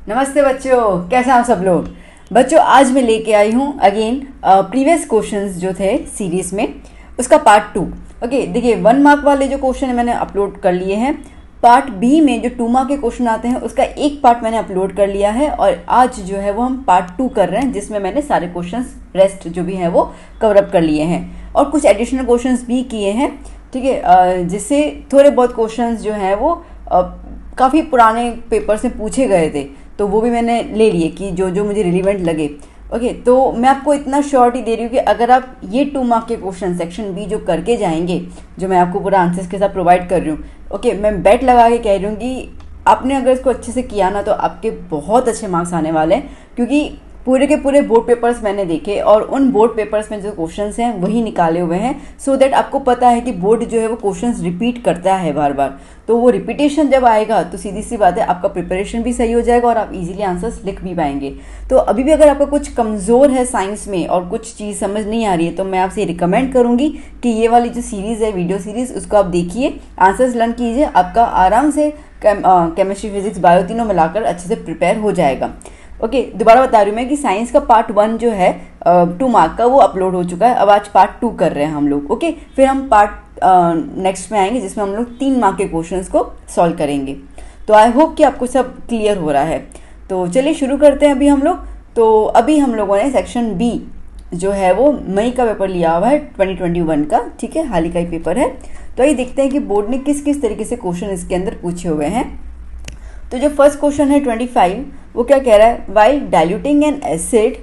नमस्ते बच्चों, कैसे हैं आप सब लोग। बच्चों आज मैं लेके आई हूँ अगेन प्रीवियस क्वेश्चंस जो थे सीरीज में उसका पार्ट 2। ओके, देखिए 1 मार्क वाले जो क्वेश्चन मैंने अपलोड कर लिए हैं। पार्ट बी में जो 2 मार्क के क्वेश्चन आते हैं उसका एक पार्ट मैंने अपलोड कर लिया है और आज जो है वो हम पार्ट 2 कर रहे हैं, जिसमें मैंने सारे क्वेश्चन रेस्ट जो भी हैं वो कवर अप कर लिए हैं और कुछ एडिशनल क्वेश्चन भी किए हैं। ठीक है, जिससे थोड़े बहुत क्वेश्चन जो हैं वो काफ़ी पुराने पेपर से पूछे गए थे, तो वो भी मैंने ले लिए कि जो जो मुझे रिलीवेंट लगे। ओके, तो मैं आपको इतना श्योरिटी दे रही हूँ कि अगर आप ये 2 मार्क के क्वेश्चन सेक्शन बी जो करके जाएंगे, जो मैं आपको पूरा आंसर्स के साथ प्रोवाइड कर रही हूँ, ओके, मैं बेट लगा के कह रही हूँ कि आपने अगर इसको अच्छे से किया ना तो आपके बहुत अच्छे मार्क्स आने वाले हैं। क्योंकि पूरे के पूरे बोर्ड पेपर्स मैंने देखे और उन बोर्ड पेपर्स में जो क्वेश्चंस हैं वही निकाले हुए हैं, सो दैट आपको पता है कि बोर्ड जो है वो क्वेश्चंस रिपीट करता है बार बार। तो वो रिपीटेशन जब आएगा तो सीधी सी बात है आपका प्रिपरेशन भी सही हो जाएगा और आप इजीली आंसर्स लिख भी पाएंगे। तो अभी भी अगर आपका कुछ कमज़ोर है साइंस में और कुछ चीज़ समझ नहीं आ रही है तो मैं आपसे रिकमेंड करूँगी कि ये वाली जो सीरीज़ है, वीडियो सीरीज़, उसको आप देखिए, आंसर्स लर्न कीजिए, आपका आराम से केमिस्ट्री फिजिक्स बायो तीनों मिलाकर अच्छे से प्रिपेयर हो जाएगा। ओके, दोबारा बता रही हूँ मैं कि साइंस का पार्ट 1 जो है 2 मार्क का वो अपलोड हो चुका है। अब आज पार्ट 2 कर रहे हैं हम लोग। ओके, फिर हम पार्ट नेक्स्ट में आएंगे जिसमें हम लोग 3 मार्क के क्वेश्चंस को सॉल्व करेंगे। तो आई होप कि आपको सब क्लियर हो रहा है। तो चलिए शुरू करते हैं अभी हम लोग। तो अभी हम लोगों ने सेक्शन बी जो है वो मई का पेपर लिया हुआ है 2021 का। ठीक है, हाल ही का ही पेपर है। तो आइए देखते हैं कि बोर्ड ने किस किस तरीके से क्वेश्चन इसके अंदर पूछे हुए हैं। तो जो फर्स्ट क्वेश्चन है 25, वो क्या कह रहा है, while diluting an acid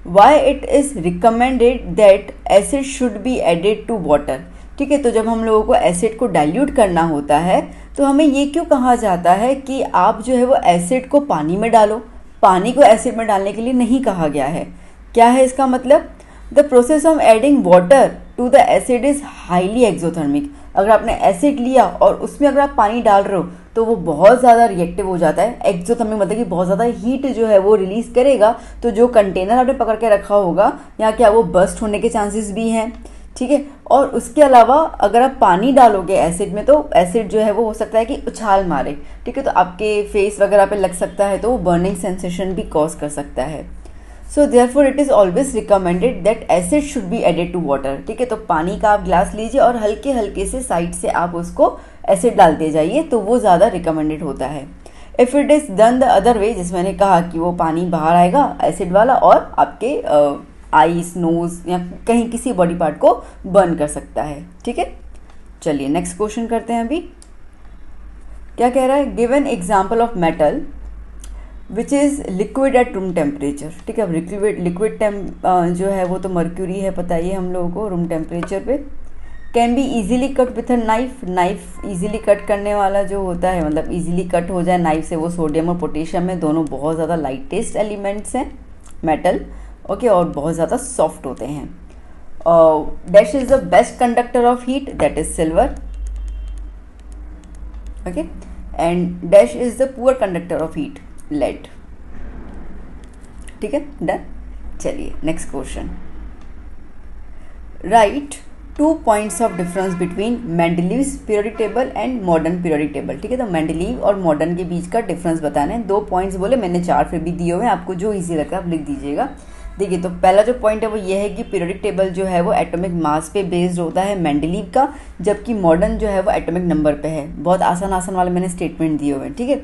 why it is recommended that acid should be added to water. ठीक है, तो जब हम लोगों को एसिड को डाइल्यूट करना होता है तो हमें ये क्यों कहा जाता है कि आप जो है वो एसिड को पानी में डालो, पानी को एसिड में डालने के लिए नहीं कहा गया है। क्या है इसका मतलब, the process of adding water to the acid is highly exothermic. अगर आपने एसिड लिया और उसमें अगर आप पानी डाल रहे हो तो वो बहुत ज़्यादा रिएक्टिव हो जाता है। एक्सोथर्मिक मतलब कि बहुत ज़्यादा हीट जो है वो रिलीज़ करेगा, तो जो कंटेनर आपने पकड़ के रखा होगा यहाँ क्या वो बस्ट होने के चांसेस भी हैं। ठीक है, और उसके अलावा अगर आप पानी डालोगे एसिड में तो एसिड जो है वो हो सकता है कि उछाल मारे। ठीक है, तो आपके फेस वगैरह पे लग सकता है, तो वो बर्निंग सेंसेशन भी कॉज कर सकता है। So therefore it is always recommended that acid should be added to water. ठीक है, तो पानी का आप ग्लास लीजिए और हल्के हल्के से साइड से आप उसको एसिड डालते जाइए, तो वो ज़्यादा रिकमेंडेड होता है। If it is done the other way, जिसमें मैंने कहा कि वो पानी बाहर आएगा एसिड वाला और आपके आईज, नोज या कहीं किसी बॉडी पार्ट को बर्न कर सकता है। ठीक है, चलिए नेक्स्ट क्वेश्चन करते हैं। अभी क्या कह रहा है, give an example of metal which is liquid at room temperature. ठीक है, अब लिक्विड जो है वो तो मर्क्यूरी है, पता ही हम लोगों को रूम टेम्परेचर पे। Can be easily cut with a knife. Knife easily cut करने वाला जो होता है, मतलब ईजिली कट हो जाए नाइफ से, वो सोडियम और पोटेशियम है, दोनों बहुत ज़्यादा लाइटेस्ट एलिमेंट्स हैं मेटल। ओके, और बहुत ज़्यादा सॉफ्ट होते हैं। Dash is the best conductor of heat, that is silver. Okay, and dash is the poor conductor of heat, lead. ठीक है, डन। चलिए next question, write 2 points of difference between Mendeleev's periodic table and modern periodic table. ठीक है, तो Mendeleev और modern के बीच का difference बताना है। 2 पॉइंट्स बोले, मैंने 4 फिर भी दिए हुए हैं, आपको जो इजी लगता है आप लिख दीजिएगा। देखिए, तो पहला जो पॉइंट है वो ये है कि पीरियोडिक टेबल जो है वो एटॉमिक मास पे बेस्ड होता है मेंडलीव का, जबकि मॉडर्न जो है वो एटॉमिक नंबर पे है। बहुत आसान आसान वाले मैंने स्टेटमेंट दिए हुए हैं। ठीक है,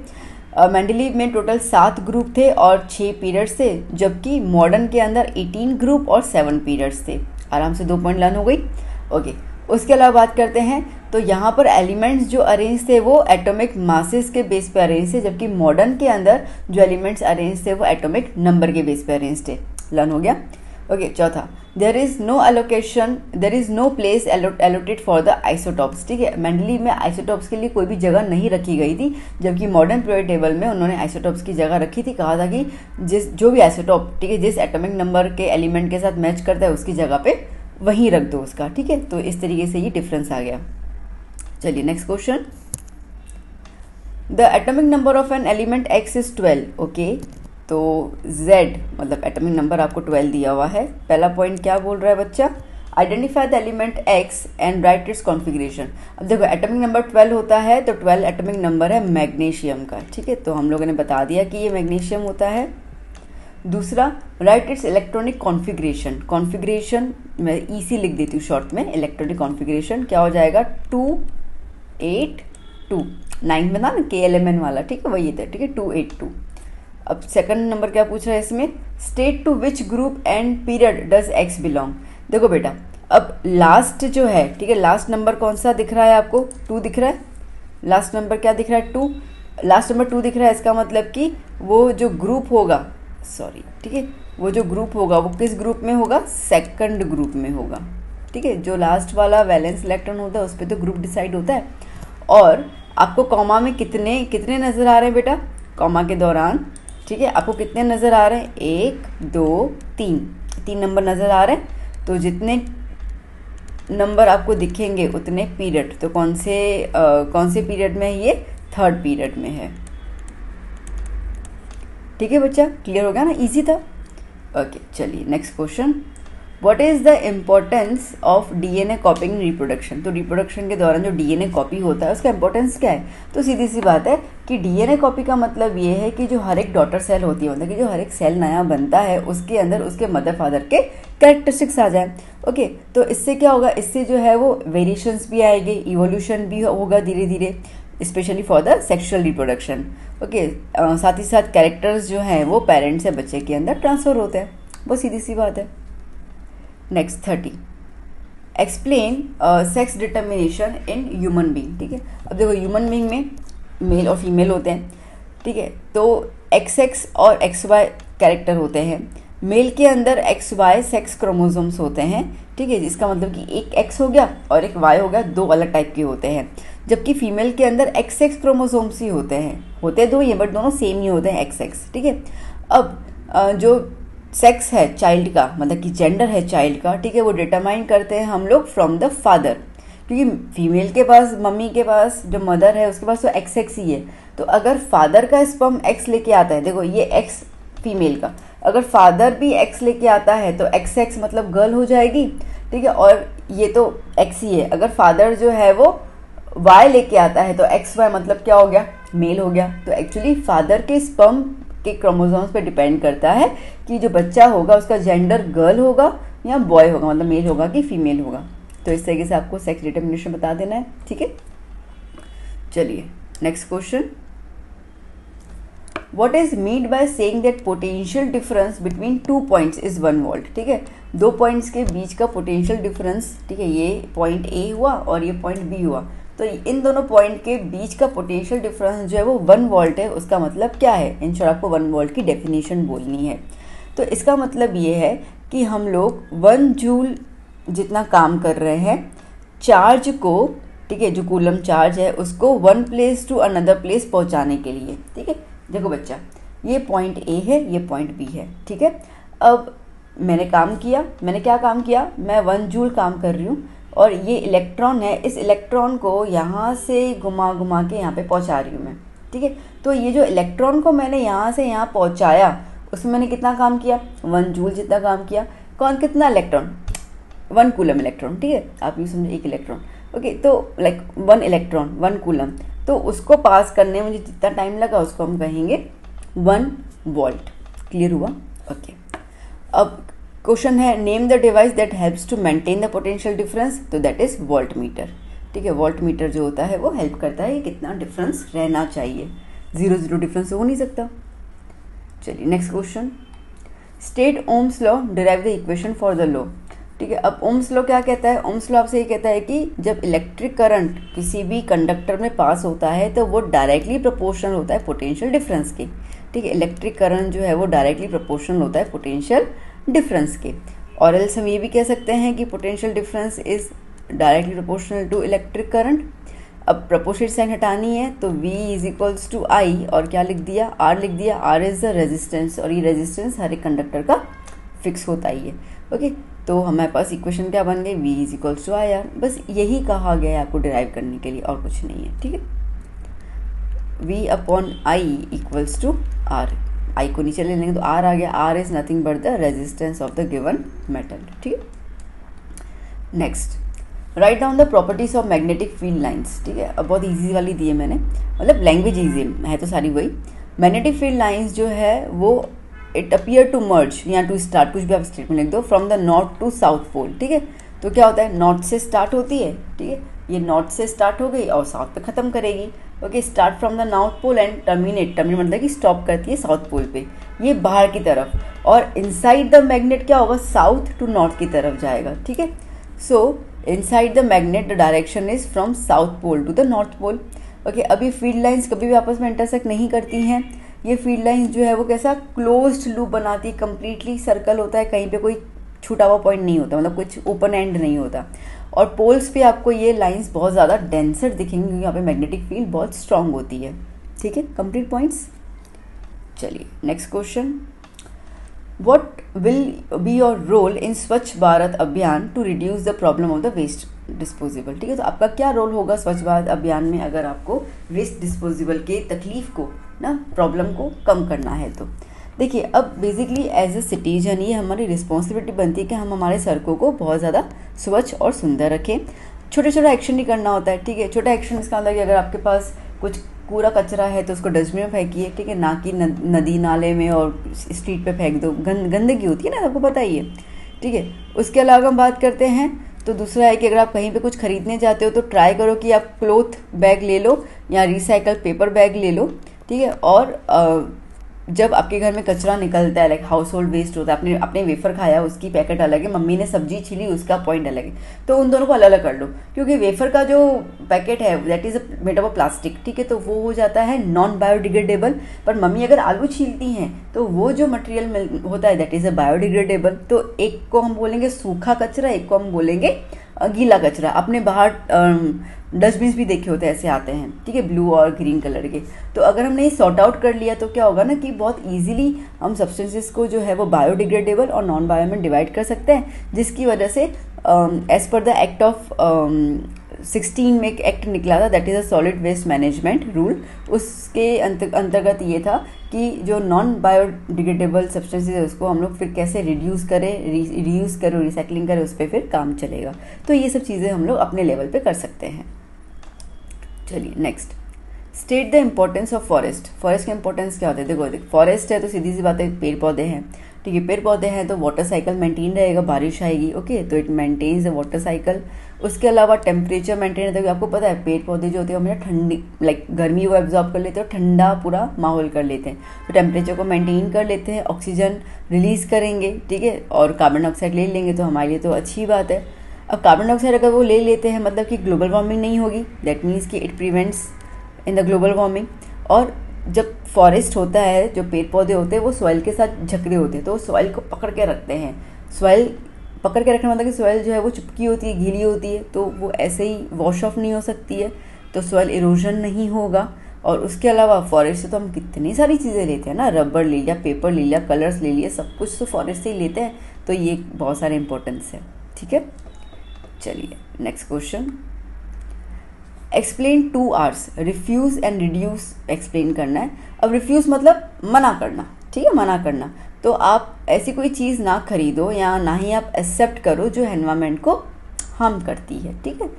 मेंडलीव में टोटल 7 ग्रुप थे और 6 पीरियड्स थे, जबकि मॉडर्न के अंदर 18 ग्रुप और 7 पीरियड्स थे। आराम से 2 पॉइंट लर्न हो गई। ओके, उसके अलावा बात करते हैं तो यहाँ पर एलिमेंट्स जो अरेंज थे वो एटॉमिक मासेस के बेस पे अरेंज थे, जबकि मॉडर्न के अंदर जो एलिमेंट्स अरेंज थे वो एटॉमिक नंबर के बेस पे अरेंज थे। लर्न हो गया। ओके, चौथा, there is no place allotted for the isotopes. ठीक है, मेंडलीव में आइसोटॉप्स के लिए कोई भी जगह नहीं रखी गई थी, जबकि मॉडर्न पीरियोडिक टेबल में उन्होंने आइसोटॉप्स की जगह रखी थी। कहा था कि जो भी आइसोटॉप, ठीक है, जिस एटॉमिक नंबर के एलिमेंट के साथ मैच करता है उसकी जगह पे वहीं रख दो उसका। ठीक है, तो इस तरीके से ये डिफरेंस आ गया। चलिए next question, the atomic number of an element x is 12। Okay, तो Z मतलब एटॉमिक नंबर आपको 12 दिया हुआ है। पहला पॉइंट क्या बोल रहा है बच्चा, identify the element x and right it's configuration. अब देखो एटॉमिक नंबर 12 होता है तो 12 एटॉमिक नंबर है मैग्नीशियम का, ठीक है, तो हम लोगों ने बता दिया कि ये मैग्नीशियम होता है। दूसरा, right it's electronic configuration. Configuration मैं EC लिख देती हूँ शॉर्ट में, इलेक्ट्रॉनिक कॉन्फ़िगरेशन क्या हो जाएगा 282, 9 बना ना KLMN वाला, ठीक है वही था, ठीक है 282। अब सेकंड नंबर क्या पूछ रहा है इसमें, state to which group and period does x belong. देखो बेटा अब लास्ट जो है, ठीक है, लास्ट नंबर कौन सा दिख रहा है आपको, 2 दिख रहा है, लास्ट नंबर क्या दिख रहा है 2, लास्ट नंबर 2 दिख रहा है, इसका मतलब कि वो जो ग्रुप होगा, सॉरी ठीक है, वो जो ग्रुप होगा वो किस ग्रुप में होगा, सेकंड ग्रुप में होगा, ठीक है, जो लास्ट वाला वैलेंस इलेक्ट्रॉन होता है उस पर तो ग्रुप डिसाइड होता है। और आपको कॉमा में कितने कितने नज़र आ रहे हैं बेटा, कॉमा के दौरान, ठीक है, आपको कितने नज़र आ रहे हैं, 1 2 3 नंबर नज़र आ रहे हैं, तो जितने नंबर आपको दिखेंगे उतने पीरियड, तो कौन से पीरियड में है ये, थर्ड पीरियड में है, ठीक है बच्चा, क्लियर हो गया ना, इजी था। ओके चलिए next question, what is the importance of DNA कॉपिंग in reproduction. तो रिप्रोडक्शन के दौरान जो DNA कॉपी होता है उसका इंपॉर्टेंस क्या है, तो सीधी सी बात है कि DNA कॉपी का मतलब ये है कि जो हर एक डॉटर सेल होती है, मतलब कि जो हर एक सेल नया बनता है उसके अंदर उसके मदर फादर के कैरेक्टरिस्टिक्स आ जाए। ओके तो इससे क्या होगा, इससे जो है वो वेरिएशंस भी आएंगे, इवोल्यूशन भी होगा धीरे धीरे, specially for the sexual reproduction. Okay साथ ही साथ कैरेक्टर्स जो हैं वो पेरेंट्स से बच्चे के अंदर ट्रांसफ़र होते हैं, बहुत सीधी सी बात है। Next 30, explain sex determination in human being. ठीक है, अब देखो ह्यूमन बीइंग में मेल और फीमेल होते हैं, ठीक है, तो XX और XY कैरेक्टर होते हैं। मेल के अंदर XY सेक्स क्रोमोसोम्स होते हैं, ठीक है, जिसका मतलब कि एक X हो गया और एक Y हो गया, दो अलग टाइप के होते हैं। जबकि फीमेल के अंदर XX क्रोमोसोम्स ही होते हैं, होते दो ही बट दोनों सेम ही होते हैं XX, ठीक है। अब जो सेक्स है चाइल्ड का, मतलब कि जेंडर है चाइल्ड का, ठीक है, वो डिटरमाइन करते हैं हम लोग फ्रॉम द फादर, क्योंकि फीमेल के पास, मम्मी के पास जो मदर है उसके पास तो XX ही है। तो अगर फादर का स्पर्म X लेके आता है, देखो ये X फीमेल का, अगर फादर भी X लेके आता है तो XX मतलब गर्ल हो जाएगी, ठीक है, और ये तो X ही है। अगर फादर जो है वो Y लेके आता है तो XY मतलब क्या हो गया, मेल हो गया। तो एक्चुअली फादर के स्पर्म के क्रोमोसोम्स पे डिपेंड करता है कि जो बच्चा होगा उसका जेंडर गर्ल होगा या बॉय होगा, मतलब मेल होगा कि फीमेल होगा। तो इस तरीके से आपको सेक्स डिटर्मिनेशन बता देना है, ठीक है। चलिए next question, what is mean by saying that potential difference between 2 points is 1 volt. ठीक है, दो पॉइंट्स के बीच का पोटेंशियल डिफरेंस, ठीक है, ये पॉइंट A हुआ और ये पॉइंट B हुआ, तो इन दोनों पॉइंट के बीच का पोटेंशियल डिफरेंस जो है वो 1 वोल्ट है। उसका मतलब क्या है, इन शॉर्ट आपको 1 वोल्ट की डेफिनेशन बोलनी है। तो इसका मतलब ये है कि हम लोग 1 जूल जितना काम कर रहे हैं चार्ज को, ठीक है, जो कूलम चार्ज है उसको 1 प्लेस टू अनदर प्लेस पहुंचाने के लिए। ठीक है, देखो बच्चा, ये पॉइंट A है, ये पॉइंट B है, ठीक है। अब मैंने काम किया, मैंने क्या काम किया, मैं 1 जूल काम कर रही हूँ और ये इलेक्ट्रॉन है, इस इलेक्ट्रॉन को यहाँ से घुमा घुमा के यहाँ पे पहुँचा रही हूँ मैं, ठीक है। तो ये जो इलेक्ट्रॉन को मैंने यहाँ से यहाँ पहुँचाया उसमें मैंने कितना काम किया, 1 जूल जितना काम किया। कौन कितना इलेक्ट्रॉन, 1 कूलम इलेक्ट्रॉन, ठीक है, आप ये समझो 1 इलेक्ट्रॉन, ओके। तो लाइक 1 इलेक्ट्रॉन 1 कूलम, तो उसको पास करने में मुझे जितना टाइम लगा उसको हम कहेंगे 1 वोल्ट। क्लियर हुआ, ओके। अब क्वेश्चन है, name the device that helps to maintain the potential difference, तो दैट इज वोल्ट मीटर। ठीक है, वोल्ट मीटर जो होता है वो हेल्प करता है कितना डिफरेंस रहना चाहिए, 0 डिफरेंस हो नहीं सकता। चलिए next question, state Ohm's law, derive the equation for the law. ठीक है, अब ओम्स लॉ क्या कहता है, ओम्स लॉ आपसे ये कहता है कि जब इलेक्ट्रिक करंट किसी भी कंडक्टर में पास होता है तो वो डायरेक्टली प्रोपोर्शनल होता है पोटेंशियल डिफरेंस के। ठीक है, इलेक्ट्रिक करंट जो है वो डायरेक्टली प्रोपोर्शनल होता है पोटेंशियल डिफरेंस के। और एल्स हम ये भी कह सकते हैं कि potential difference is directly proportional to electric current. अब प्रोपोर्शनल साइन हटानी है तो V is equals to I और क्या लिख दिया, R लिख दिया। R इज द रेजिस्टेंस और ये रेजिस्टेंस हर एक कंडक्टर का फिक्स होता ही है, ओके। तो हमारे पास इक्वेशन क्या बन गई, V is equals to I R। बस यही कहा गया है आपको डिराइव करने के लिए, और कुछ नहीं है, ठीक है। V upon I equals to R, I को नीचे ले लेंगे तो R आ गया। R is nothing but the resistance of the given metal, ठीक है। Next, write down the properties of magnetic field lines. ठीक है, अब बहुत इजी वाली दी है मैंने, मतलब लैंग्वेज इजी है तो सारी वही। मैग्नेटिक फील्ड लाइंस जो है वो इट अपीयर टू मर्ज या टू स्टार्ट, कुछ भी आप स्टेटमेंट लिख दो, from the north to south pole. ठीक है, तो क्या होता है, नॉर्थ से स्टार्ट होती है। ठीक है, ये नॉर्थ से स्टार्ट हो गई और साउथ पे ख़त्म करेगी। Okay, start from the north pole and terminate मतलब कि स्टॉप करती है साउथ पोल पे, ये बाहर की तरफ। और इनसाइड द मैग्नेट क्या होगा, साउथ टू नॉर्थ की तरफ जाएगा। ठीक है, so inside the magnet the direction is from south pole to the north pole. Okay, अभी फील्ड लाइंस कभी भी आपस में इंटरसेक्ट नहीं करती हैं। ये फील्ड लाइंस जो है वो कैसा क्लोज्ड लूप बनाती है, कंप्लीटली सर्कल होता है, कहीं पे कोई छूटा हुआ पॉइंट नहीं होता, मतलब कुछ ओपन एंड नहीं होता। और पोल्स पे आपको ये लाइंस बहुत ज़्यादा डेंसर दिखेंगी क्योंकि यहाँ पे मैग्नेटिक फील्ड बहुत स्ट्रांग होती है। ठीक है, कंप्लीट पॉइंट्स। चलिए next question, what will be your role in Swachh Bharat Abhiyan to reduce the problem of the waste disposable. ठीक है, तो आपका क्या रोल होगा स्वच्छ भारत अभियान में अगर आपको वेस्ट डिस्पोजेबल के तकलीफ को ना, प्रॉब्लम को कम करना है। तो देखिए, अब बेसिकली एज अ सिटीजन ये हमारी रिस्पॉन्सिबिलिटी बनती है कि हम हमारे सड़कों को बहुत ज़्यादा स्वच्छ और सुंदर रखें। छोटे छोटा एक्शन नहीं करना होता है। ठीक है, छोटा एक्शन इसका मतलब कि अगर आपके पास कुछ कूड़ा कचरा है तो उसको डस्टबिन में फेंकिए। ठीक है, ना कि नदी नाले में और स्ट्रीट पे फेंक दो, गंदगी होती है ना, सबको पता ही है। ठीक है, उसके अलावा हम बात करते हैं तो दूसरा है कि अगर आप कहीं पे कुछ खरीदने जाते हो तो ट्राई करो कि आप क्लॉथ बैग ले लो या रिसाइकल पेपर बैग ले लो। ठीक है, और जब आपके घर में कचरा निकलता है, लाइक हाउस होल्ड वेस्ट होता है, आपने वेफर खाया उसकी पैकेट अलग है, मम्मी ने सब्जी छीली उसका पॉइंट अलग है, तो उन दोनों को अलग अलग कर लो। क्योंकि वेफर का जो पैकेट है that is made of plastic. ठीक है, तो वो हो जाता है नॉन बायोडिग्रेडेबल। पर मम्मी अगर आलू छीलती हैं तो वो जो मटेरियल होता है दैट इज़ अ बायोडिग्रेडेबल। तो एक को हम बोलेंगे सूखा कचरा, एक को हम बोलेंगे गीला कचरा। अपने बाहर डस्टबिन भी देखे होते हैं, ऐसे आते हैं। ठीक है, ब्लू और ग्रीन कलर के। तो अगर हमने ये सॉर्ट आउट कर लिया तो क्या होगा ना कि बहुत इजीली हम सब्सटेंसेस को जो है वो बायोडिग्रेडेबल और नॉन बायो में डिवाइड कर सकते हैं, जिसकी वजह से as per the act of 16 में एक एक्ट निकला था that is a solid waste management rule. उसके अंतर्गत ये था कि जो नॉन बायोडिग्रेडेबल सब्सटेंसेस है उसको हम लोग फिर कैसे रिड्यूस करें, रीयूज़ करें, रिसाइकलिंग करें, उस पर फिर काम चलेगा। तो ये सब चीज़ें हम लोग अपने लेवल पे कर सकते हैं। चलिए next, state the importance of forest. Forest का इंपॉर्टेंस क्या होता है, देखो फॉरेस्ट है तो सीधी सी बात है, पेड़ पौधे हैं। ठीक है, पेड़ पौधे हैं तो वाटर साइकिल मेंटेन रहेगा, बारिश आएगी। ओके, तो it maintains the water cycle. उसके अलावा टेम्परेचर मेंटेन रहता है। आपको पता है पेड़ पौधे जो होते हैं हमें ठंडी, लाइक गर्मी को एब्जॉर्ब कर लेते हैं और ठंडा पूरा माहौल कर लेते हैं, तो टेम्परेचर को मेंटेन कर लेते हैं, ऑक्सीजन रिलीज करेंगे। ठीक है, और कार्बन डाइऑक्साइड ले लेंगे तो हमारे लिए तो अच्छी बात है। अब कार्बन डाइऑक्साइड अगर वो ले लेते हैं मतलब कि ग्लोबल वार्मिंग नहीं होगी, दैट मीन्स कि it prevents in the global warming. और जब फॉरेस्ट होता है, जो पेड़ पौधे होते हैं वो सॉइल के साथ जकड़े होते हैं, तो वो सॉइल को पकड़ के रखते हैं। सॉइल पकड़ के रखने मतलब कि सॉइल जो है वो चिपकी होती है, गीली होती है, तो वो ऐसे ही वॉश ऑफ नहीं हो सकती है, तो सॉइल इरोजन नहीं होगा। और उसके अलावा फॉरेस्ट से तो हम कितनी सारी चीज़ें लेते हैं ना, रबर ले लिया, पेपर ले लिया, कलर्स ले लिया, सब कुछ तो फॉरेस्ट से ही लेते हैं। तो ये बहुत सारे इंपॉर्टेंस है। ठीक है, चलिए next question, explain 2 R's, refuse and reduce explain करना है। अब रिफ्यूज़ मतलब मना करना। ठीक है, मना करना, तो आप ऐसी कोई चीज़ ना खरीदो या ना ही आप एक्सेप्ट करो जो एनवायरनमेंट को हार्म करती है। ठीक है,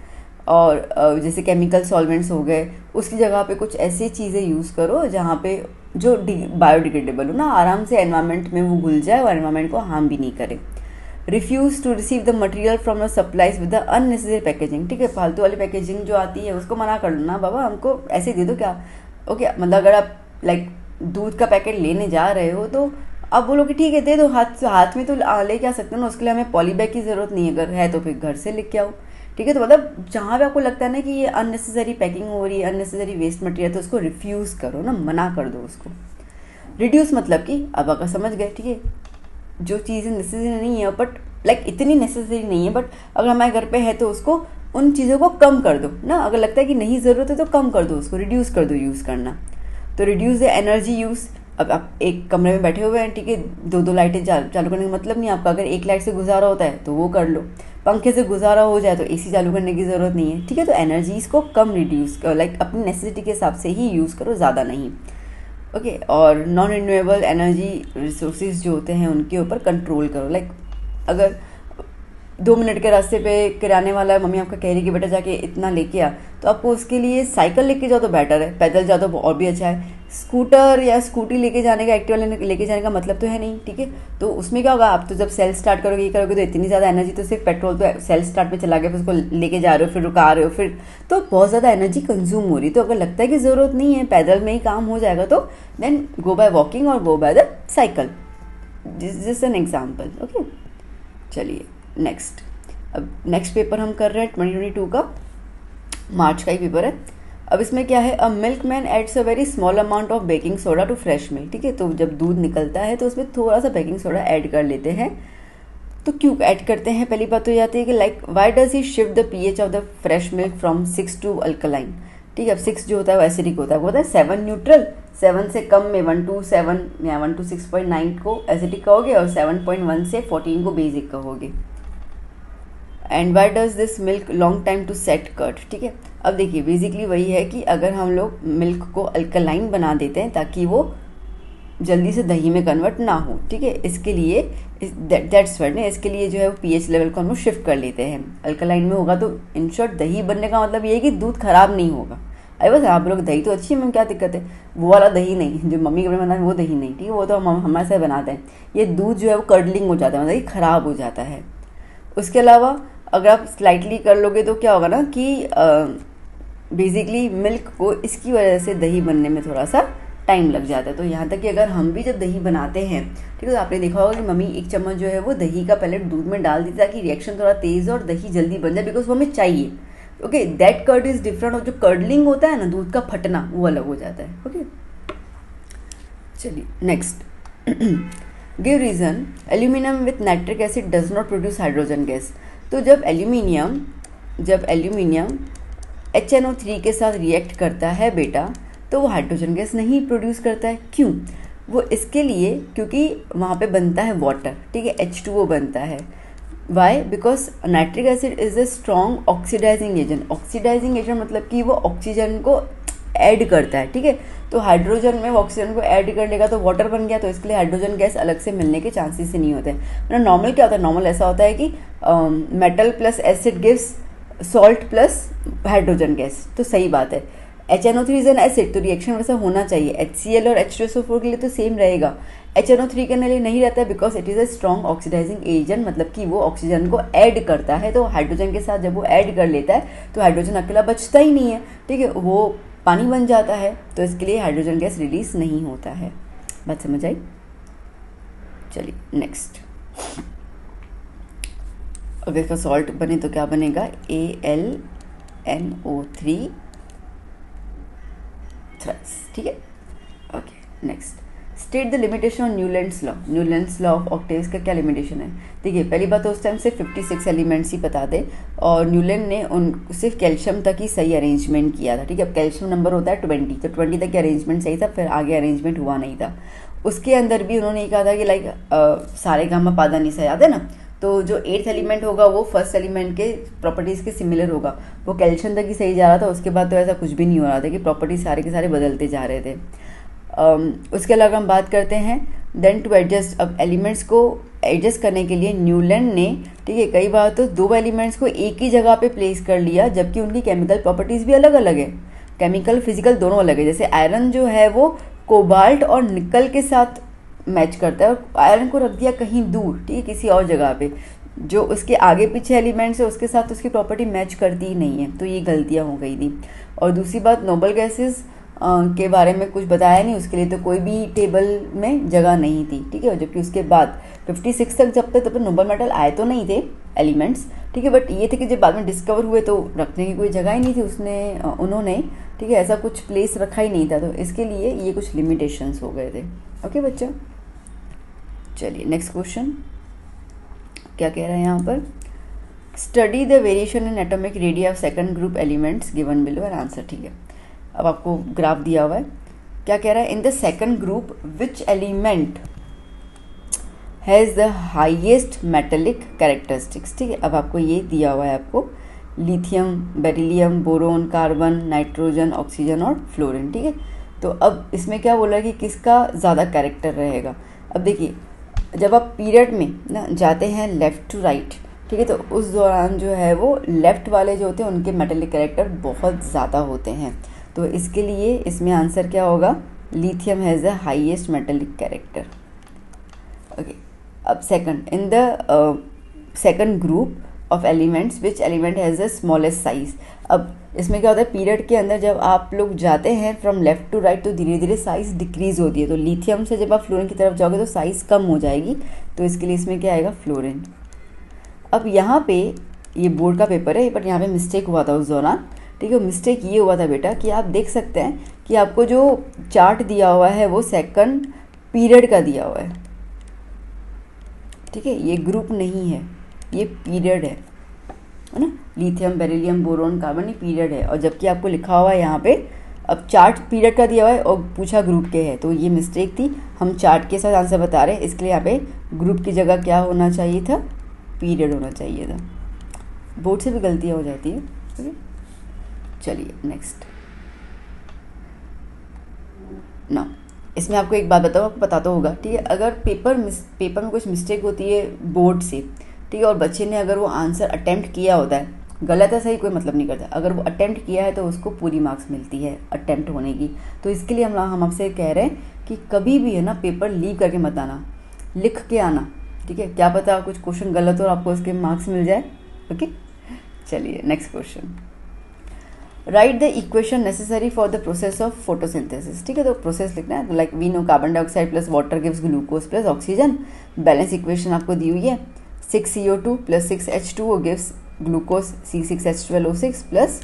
और जैसे केमिकल सॉल्वेंट्स हो गए, उसकी जगह पे कुछ ऐसी चीज़ें यूज़ करो जहाँ पे जो बायोडिग्रेडेबल हो ना, आराम से एनवायरनमेंट में वो घुल जाए और एनवायरनमेंट को हार्म भी नहीं करे। Refuse to receive the material from your supplies with the unnecessary packaging. ठीक है, फालतू वाली पैकेजिंग जो आती है उसको मना कर लो ना, बाबा हमको ऐसे दे दो क्या। ओके, मतलब अगर आप लाइक दूध का पैकेट लेने जा रहे हो तो आप बोलो कि ठीक है दे दो, हाथ में तो लेके आ सकते हो ना, उसके लिए हमें पॉली बैग की ज़रूरत नहीं है, अगर है तो फिर घर से लेके आओ। ठीक है, तो मतलब जहाँ पे आपको लगता है ना कि ये अननेसेसरी पैकिंग हो रही है, अननेसेसरी वेस्ट मटेरियल, तो उसको रिफ्यूज़ करो ना, मना कर दो उसको। रिड्यूस मतलब कि अब अगर समझ गए, ठीक है, जो चीज़ें नेसेसरी नहीं है बट लाइक इतनी नेसेसरी नहीं है, बट अगर हमारे घर पे है तो उसको, उन चीज़ों को कम कर दो ना। अगर लगता है कि नहीं ज़रूरत है तो कम कर दो उसको, रिड्यूस कर दो यूज़ करना। तो रिड्यूस द एनर्जी यूज़। अब आप एक कमरे में बैठे हुए हैं, ठीक है, 2 लाइटें चालू करने का मतलब नहीं आपका, अगर एक लाइट से गुजारा होता है तो वो कर लो, पंखे से गुजारा हो जाए तो एसी चालू करने की ज़रूरत नहीं है। ठीक है, तो एनर्जीज़ को कम रिड्यूस लाइक अपनी नेसेसिटी के हिसाब से ही यूज़ करो, ज़्यादा नहीं। ओके, और नॉन रिन्यूएबल एनर्जी रिसोर्सेज जो होते हैं उनके ऊपर कंट्रोल करो। लाइक अगर 2 मिनट के रास्ते पे किराने वाला है, मम्मी आपका कह रही कि बेटा जाके इतना लेके आ, तो आपको उसके लिए साइकिल लेके जाओ तो बेटर है, पैदल जाओ तो और भी अच्छा है। स्कूटर या स्कूटी लेके जाने का, एक्टिवा लेके जाने का मतलब तो है नहीं, ठीक है। तो उसमें क्या होगा, आप तो जब सेल्फ स्टार्ट करोगे ये करोगे तो इतनी ज़्यादा एनर्जी, तो सिर्फ पेट्रोल तो सेल्फ स्टार्ट में चला गया, फिर उसको लेके जा रहे हो, फिर रुका रहे हो, फिर तो बहुत ज़्यादा एनर्जी कंज्यूम हो रही। तो अगर लगता है कि ज़रूरत नहीं है, पैदल में ही काम हो जाएगा, तो देन गो बाय वॉकिंग और go by the cycle. Just an example, okay. चलिए नेक्स्ट, अब नेक्स्ट पेपर हम कर रहे हैं 2022 का, मार्च का ही पेपर है। अब इसमें क्या है, a milkman adds a very small amount of baking soda to fresh milk, ठीक है। तो जब दूध निकलता है तो उसमें थोड़ा सा बेकिंग सोडा ऐड कर लेते हैं। तो क्यों ऐड करते हैं, पहली बात तो ये आती है कि like why does he shift the pH of the fresh milk from 6 to alkaline, ठीक है। अब 6 जो होता है वो एसिडिक होता है, वो होता है 7 न्यूट्रल, 7 से कम में 1 to 7 या 1 to 6.9 को एसिडिक कहोगे और 7.1 से 14 को बेसिक कहोगे। And why does this milk long time to set curd, ठीक है। अब देखिए बेसिकली वही है कि अगर हम लोग मिल्क को अल्कलाइन बना देते हैं ताकि वो जल्दी से दही में कन्वर्ट ना हो, ठीक है, इसके लिए दैट्स व्हाट, इसके लिए जो है वो pH लेवल को हम लोग शिफ्ट कर लेते हैं। अल्कलाइन में होगा तो इन शॉर्ट दही बनने का मतलब ये है कि दूध खराब नहीं होगा। अरे बस आप लोग दही तो अच्छी है, मैम क्या दिक्कत है, वो वाला दही नहीं जो मम्मी के बना है वो दही नहीं, ठीक है, वो तो हम हमारे से बनाते हैं। ये दूध जो है वो कर्डलिंग हो जाता है, मतलब खराब हो जाता है। उसके अलावा अगर आप स्लाइटली कर लोगे तो क्या होगा ना कि बेसिकली मिल्क को इसकी वजह से दही बनने में थोड़ा सा टाइम लग जाता है। तो यहाँ तक कि अगर हम भी जब दही बनाते हैं, ठीक है, तो आपने देखा होगा कि मम्मी 1 चम्मच जो है वो दही का पहले दूध में डाल देती ताकि रिएक्शन थोड़ा तेज और दही जल्दी बन जाए, बिकॉज वो हमें चाहिए। Okay, that curd is different, और जो कर्डलिंग होता है ना दूध का फटना, वो अलग हो जाता है। ओके चलिए next, give reason aluminium with nitric acid does not produce hydrogen gas. तो जब एल्यूमिनियम HNO3 के साथ रिएक्ट करता है बेटा, तो वो हाइड्रोजन गैस नहीं प्रोड्यूस करता है। क्यों? वो इसके लिए क्योंकि वहाँ पे बनता है वाटर, ठीक है, H2O बनता है। Why? Because nitric acid is a strong oxidising agent. Oxidising agent मतलब कि वो ऑक्सीजन को ऐड करता है, ठीक है। तो हाइड्रोजन में वो ऑक्सीजन को ऐड कर लेगा तो वाटर बन गया, तो इसके लिए हाइड्रोजन गैस अलग से मिलने के चांसेस ही नहीं होते। मतलब नॉर्मल क्या होता है, नॉर्मल ऐसा होता है कि metal plus acid gives salt plus hydrogen gas, तो सही बात है। HNO3 इज एन एसिड, तो रिएक्शन वैसा होना चाहिए। HCl और H2SO4 के लिए तो सेम रहेगा, HNO3 के लिए नहीं रहता है, because it is a strong oxidising agent, मतलब कि वो ऑक्सीजन को ऐड करता है। तो हाइड्रोजन के साथ जब वो ऐड कर लेता है तो हाइड्रोजन अकेला बचता ही नहीं है, ठीक है, वो पानी बन जाता है, तो इसके लिए हाइड्रोजन गैस रिलीज नहीं होता है। बात समझ आई? चलिए नेक्स्ट, अगर इसका सॉल्ट बने तो क्या बनेगा, AlNO3 थ्राइस, ठीक है। Okay next, state the limitation on Newlands law. Newlands law of octaves का क्या लिमिटेशन है? देखिए पहली बात तो उस टाइम से 56 एलिमेंट्स ही बता दे, और न्यूलैंड ने उन सिर्फ कैल्शियम तक ही सही अरेंजमेंट किया था, ठीक है। अब कैल्शियम नंबर होता है 20, तो 20 तक की अरेंजमेंट सही था, फिर आगे अरेंजमेंट हुआ नहीं था। उसके अंदर भी उन्होंने ये कहा था कि लाइक सारे गामा पादा निसा, याद है ना, तो जो 8th एलिमेंट होगा वो फर्स्ट एलिमेंट के प्रॉपर्टीज़ के सिमिलर होगा। वो कैल्शियम तक ही सही जा रहा था, उसके बाद तो ऐसा कुछ भी नहीं हो रहा था कि प्रॉपर्टीज सारे के सारे बदलते जा रहे थे। उसके अलावा हम बात करते हैं देन टू एडजस्ट। अब एलिमेंट्स को एडजस्ट करने के लिए न्यूलैंड ने, ठीक है, कई बार तो 2 एलिमेंट्स को एक ही जगह पे प्लेस कर लिया, जबकि उनकी केमिकल प्रॉपर्टीज़ भी अलग अलग है, केमिकल फिजिकल दोनों अलग है। जैसे आयरन जो है वो कोबाल्ट और निकल के साथ मैच करता है, और आयरन को रख दिया कहीं दूर, ठीक है, किसी और जगह पे, जो उसके आगे पीछे एलिमेंट्स है उसके साथ उसकी प्रॉपर्टी मैच करती ही नहीं है, तो ये गलतियाँ हो गई थी। और दूसरी बात, नोबल गैसेस के बारे में कुछ बताया नहीं, उसके लिए तो कोई भी टेबल में जगह नहीं थी, ठीक है। जबकि उसके बाद 56 तक जब तक नोबल मेटल आए तो नहीं थे एलिमेंट्स, ठीक है, बट ये थे कि जब बाद में डिस्कवर हुए तो रखने की कोई जगह ही नहीं थी उन्होंने, ठीक है, ऐसा कुछ प्लेस रखा ही नहीं था, तो इसके लिए ये कुछ लिमिटेशंस हो गए थे। ओके बच्चा, चलिए नेक्स्ट क्वेश्चन क्या कह रहा है यहाँ पर, study the variation in atomic radio of second group elements given below and answer, ठीक है। अब आपको ग्राफ दिया हुआ है, क्या कह रहा है, इन the second group which element has the highest metallic characteristics, ठीक है। अब आपको ये दिया हुआ है, आपको lithium, beryllium, boron, carbon, nitrogen, oxygen और फ्लोरीन, ठीक है। तो अब इसमें क्या बोला है कि किसका ज़्यादा कैरेक्टर रहेगा। अब देखिए जब आप पीरियड में ना जाते हैं लेफ़्ट टू राइट, ठीक है। तो उस दौरान जो है वो लेफ्ट वाले जो होते हैं उनके मेटेलिक कैरेक्टर बहुत ज़्यादा होते हैं। तो इसके लिए इसमें आंसर क्या होगा, lithium has the highest metallic character. Okay, अब second, in the second group of elements which element has the smallest size. अब इसमें क्या होता है, पीरियड के अंदर जब आप लोग जाते हैं फ्रॉम लेफ्ट टू राइट तो धीरे धीरे साइज़ डिक्रीज़ होती है। तो लिथियम से जब आप फ्लोरीन की तरफ जाओगे तो साइज़ कम हो जाएगी। तो इसके लिए इसमें क्या आएगा, फ्लोरीन। अब यहाँ पे ये बोर्ड का पेपर है, बट यहाँ पे मिस्टेक हुआ था उस दौरान। ठीक है, मिस्टेक ये हुआ था बेटा कि आप देख सकते हैं कि आपको जो चार्ट दिया हुआ है वो सेकंड पीरियड का दिया हुआ है। ठीक है, ये ग्रुप नहीं है, ये पीरियड है ना। लिथियम, बेरिलियम, बोरोन, कार्बन, ये पीरियड है। और जबकि आपको लिखा हुआ है यहाँ पे, अब चार्ट पीरियड का दिया हुआ है और पूछा ग्रुप के है, तो ये मिस्टेक थी। हम चार्ट के साथ आंसर बता रहे हैं, इसके लिए यहाँ पे ग्रुप की जगह क्या होना चाहिए था, पीरियड होना चाहिए था। बोर्ड से भी गलतियाँ हो जाती है। ओके, चलिए नेक्स्ट। ना इसमें आपको एक बात बताओ, आपको पता तो होगा, ठीक है, अगर पेपर में कुछ मिस्टेक होती है बोर्ड से, ठीक है, और बच्चे ने अगर वो आंसर अटेम्प्ट किया होता है, गलत है सही कोई मतलब नहीं करता, अगर वो अटेम्प्ट किया है तो उसको पूरी मार्क्स मिलती है अटेम्प्ट होने की। तो इसके लिए हम आपसे कह रहे हैं कि कभी भी है ना पेपर लीव करके मत आना, लिख के आना। ठीक है, क्या पता कुछ क्वेश्चन गलत हो और आपको उसके मार्क्स मिल जाए। ओके, चलिए next question. Write the equation necessary for the process of photosynthesis. ठीक है, तो प्रोसेस लिखना है। Like we know carbon dioxide plus water gives glucose plus oxygen. Balance equation आपको दी हुई है, 6CO2 plus 6H2O gives glucose C6H12O6 plus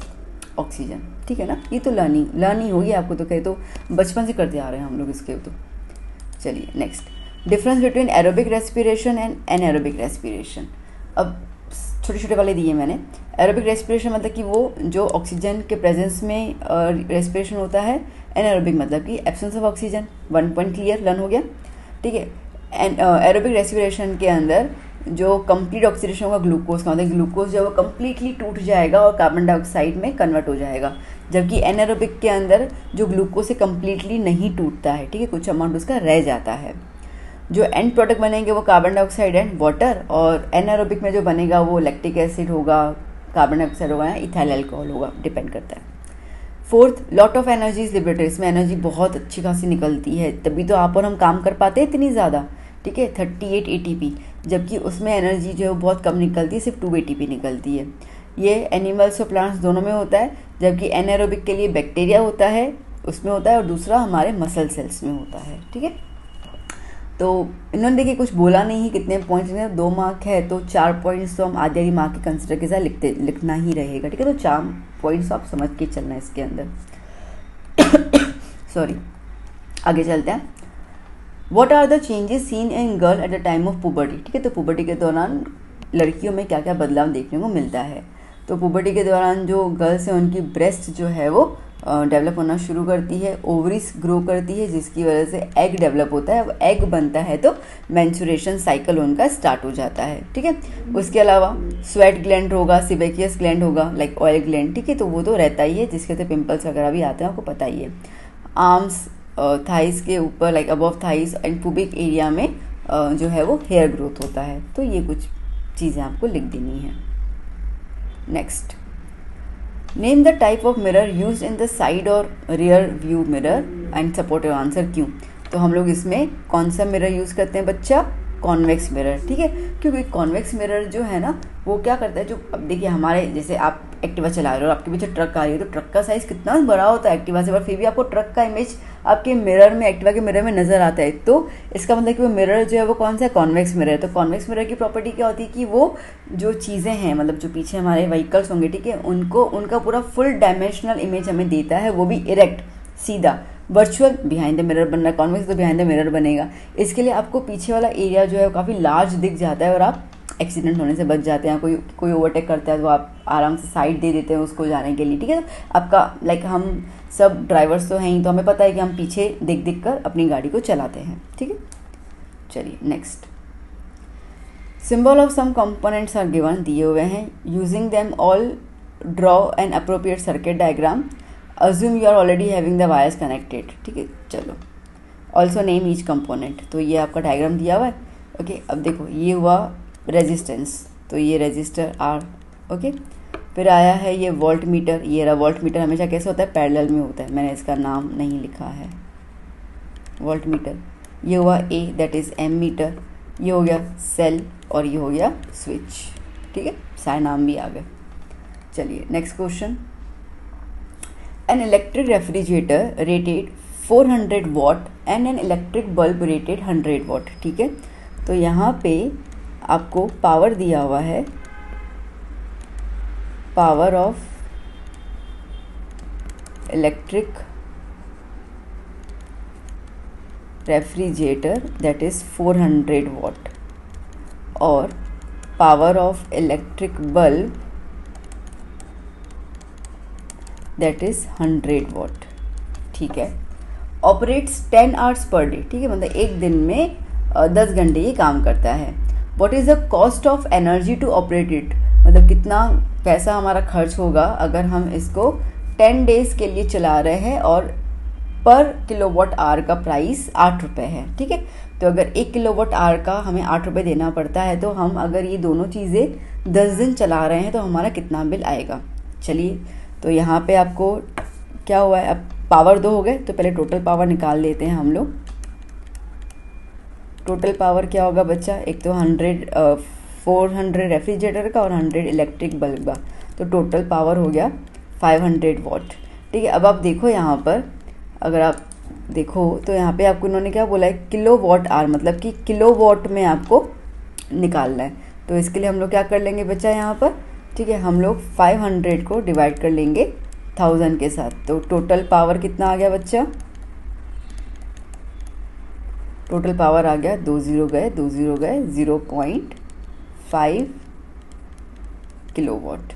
oxygen. ठीक है ना, ये तो लर्निंग होगी आपको, तो कहे तो बचपन से करते आ रहे हैं हम लोग इसके। तो चलिए next, difference between aerobic respiration and anaerobic respiration. अब छोटे छोटे वाले दिए मैंने। एरोबिक रेस्पिरेशन मतलब कि वो जो ऑक्सीजन के प्रेजेंस में रेस्पिरेशन होता है। एनएरोबिक मतलब कि absence of oxygen. 1 point clear, learn हो गया। ठीक है, एरोबिक रेस्पिरेशन के अंदर जो कंप्लीट ऑक्सीडेशन होगा ग्लूकोज का, मतलब ग्लूकोज जो है वो कम्प्लीटली टूट जाएगा और कार्बन डाइऑक्साइड में कन्वर्ट हो जाएगा। जबकि एनएरोबिक के अंदर जो ग्लूकोज से कम्प्लीटली नहीं टूटता है, ठीक है, कुछ अमाउंट उसका रह जाता है। जो एंड प्रोडक्ट बनेंगे वो कार्बन डाइऑक्साइड एंड वाटर, और एनारोबिक में जो बनेगा वो लैक्टिक एसिड होगा, कार्बन डाइऑक्साइड होगा या इथाइल अल्कोहल होगा, डिपेंड करता है। Fourth, lot of energy is liberated. इसमें एनर्जी बहुत अच्छी खासी निकलती है, तभी तो आप और हम काम कर पाते हैं इतनी ज़्यादा। ठीक है, 38 ATP, जबकि उसमें एनर्जी जो है बहुत कम निकलती है, सिर्फ 2 ATP निकलती है। ये एनिमल्स और प्लांट्स दोनों में होता है, जबकि एनारोबिक के लिए बैक्टीरिया होता है, उसमें होता है, और दूसरा हमारे मसल सेल्स में होता है। ठीक है, तो इन्होंने देखिए कुछ बोला नहीं है कितने पॉइंट्स में, 2 मार्क है तो 4 पॉइंट्स तो हम आधी मार्क के कंसिडर के साथ लिखना ही रहेगा। ठीक है, तो 4 पॉइंट्स आप समझ के चलना है इसके अंदर। सॉरी, आगे चलते हैं। What are the changes seen in girl at the time of puberty. ठीक है, तो पुबर्टी के दौरान लड़कियों में क्या क्या बदलाव देखने को मिलता है। तो पुबर्टी के दौरान जो गर्ल्स हैं उनकी ब्रेस्ट जो है वो डेवलप होना शुरू करती है, ओवरीज ग्रो करती है, जिसकी वजह से एग डेवलप होता है। अब एग बनता है तो मेंस्ट्रुएशन साइकिल उनका स्टार्ट हो जाता है। ठीक है, उसके अलावा स्वेट ग्लैंड होगा, सिबेकियस ग्लैंड होगा, लाइक ऑयल ग्लैंड। ठीक है, तो वो तो रहता ही है, जिसके वजह से पिंपल्स वगैरह भी आते हैं, आपको पता ही है। आर्म्स, थाइस के ऊपर, like above thighs and pubic area में जो है वो हेयर ग्रोथ होता है। तो ये कुछ चीज़ें आपको लिख देनी है। Next, name the type of mirror use in the side और rear view mirror and support your answer. क्यों? तो हम लोग इसमें कौन सा मिरर यूज़ करते हैं बच्चा? Convex mirror. ठीक है, क्योंकि कॉन्वेक्स मिरर जो है ना वो क्या करता है, जो अब देखिए हमारे जैसे आप एक्टिवा चला रहे हो और आपके पीछे ट्रक आ रही है, तो ट्रक का साइज़ कितना बड़ा होता है एक्टिवा से, पर फिर भी आपको ट्रक का इमेज आपके मिरर में, एक्टिवा के मिरर में नजर आता है। तो इसका मतलब कि वो मिरर जो है वो कौन सा है? Convex mirror. तो कॉन्वेक्स मिरर की प्रॉपर्टी क्या होती है कि वो जो चीज़ें हैं, मतलब जो पीछे हमारे व्हीकल्स होंगे, ठीक है, उनको उनका पूरा फुल डायमेंशनल इमेज हमें देता है, वो भी इरेक्ट, सीधा। वर्चुअल बिहाइंड द मिरर बन रहा है, कॉन्वेक्स तो बिहाइंड द मिरर बनेगा। इसके लिए आपको पीछे वाला एरिया जो है वो काफ़ी लार्ज दिख जाता है और आप एक्सीडेंट होने से बच जाते हैं। कोई ओवरटेक करता है तो आप आराम से साइड दे देते हैं उसको जाने के लिए। ठीक है, आपका लाइक हम सब ड्राइवर्स तो हैं ही, तो हमें पता है कि हम पीछे देख कर अपनी गाड़ी को चलाते हैं। ठीक है, चलिए next. Symbol of some components are given, दिए हुए हैं। Using them all draw an appropriate circuit diagram. Assume you are already having the wires connected. ठीक है, चलो। Also name each component. तो ये आपका डायग्राम दिया हुआ है। ओके, अब देखो ये हुआ रेजिस्टेंस, तो ये रेजिस्टर R। ओके, फिर आया है ये वोल्ट मीटर। ये रहा वोल्ट मीटर, हमेशा कैसे होता है, पैरेलल में होता है, मैंने इसका नाम नहीं लिखा है, वोल्ट मीटर। ये हुआ A, that is ammeter. ये हो गया सेल और ये हो गया स्विच। ठीक है, सारे नाम भी आ गए। चलिए next question. An electric refrigerator rated 400 what and an electric bulb rated 100 watt. ठीक है, तो यहाँ पे आपको पावर दिया हुआ है, power of electric refrigerator that is 400 watt और power of electric bulb that is 100 watt. ठीक है, ऑपरेट्स 10 आवर्स पर डे। ठीक है, मतलब एक दिन में 10 घंटे ये काम करता है। What is the cost of energy to operate it, मतलब कितना पैसा हमारा खर्च होगा अगर हम इसको 10 डेज़ के लिए चला रहे हैं और पर किलोवाट आवर का प्राइस 8 रुपये है। ठीक है, तो अगर 1 किलोवाट आवर का हमें 8 रुपये देना पड़ता है, तो हम अगर ये दोनों चीज़ें 10 दिन चला रहे हैं तो हमारा कितना बिल आएगा। चलिए, तो यहाँ पे आपको क्या हुआ है, अब पावर 2 हो गए, तो पहले टोटल पावर निकाल लेते हैं हम लोग। टोटल पावर क्या होगा बच्चा, एक तो 400 रेफ्रिजरेटर का और 100 इलेक्ट्रिक बल्ब का, तो टोटल पावर हो गया 500 वॉट। ठीक है, अब आप देखो यहाँ पर, अगर आप देखो तो यहाँ पे आपको इन्होंने क्या बोला है, किलो वॉट आवर, मतलब कि किलो वॉट में आपको निकालना है। तो इसके लिए हम लोग क्या कर लेंगे बच्चा यहाँ पर, ठीक है, हम लोग 500 को डिवाइड कर लेंगे 1000 के साथ, तो टोटल पावर कितना आ गया बच्चा, टोटल पावर आ गया 2 0 गए 0.5 किलोवाट।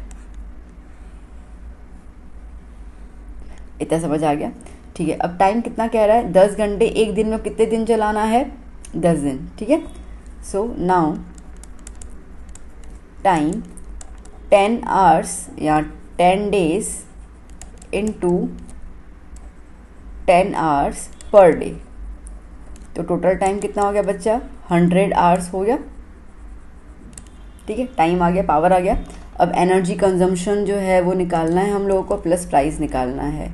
इतना समझ आ गया। ठीक है, अब टाइम कितना कह रहा है, 10 घंटे, एक दिन में कितने दिन चलाना है, 10 दिन। ठीक है, सो नाउ टाइम 10 आवर्स या 10 days into 10 hours per day, तो टोटल टाइम कितना हो गया बच्चा, 100 आवर्स हो गया। ठीक है, टाइम आ गया, पावर आ गया। अब एनर्जी कंजम्पशन जो है वो निकालना है हम लोगों को, प्लस प्राइस निकालना है।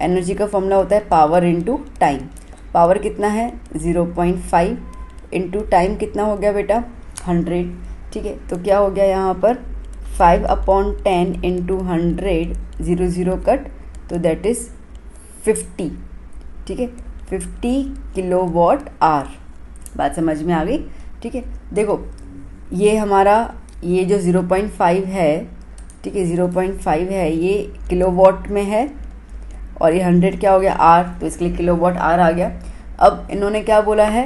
एनर्जी का फॉर्मूला होता है पावर इनटू टाइम। पावर कितना है 0.5 इंटू टाइम कितना हो गया बेटा 100। ठीक है, तो क्या हो गया यहाँ पर 5/10 इंटू 100, 0 0 कट, तो दैट इज़ 50। ठीक है, 50 किलोवाट आवर। बात समझ में आ गई। ठीक है, देखो ये हमारा ये जो 0.5 है, ठीक है 0.5 है, ये किलोवाट में है और ये 100 क्या हो गया आर, तो इसके लिए किलोवाट आर आ गया। अब इन्होंने क्या बोला है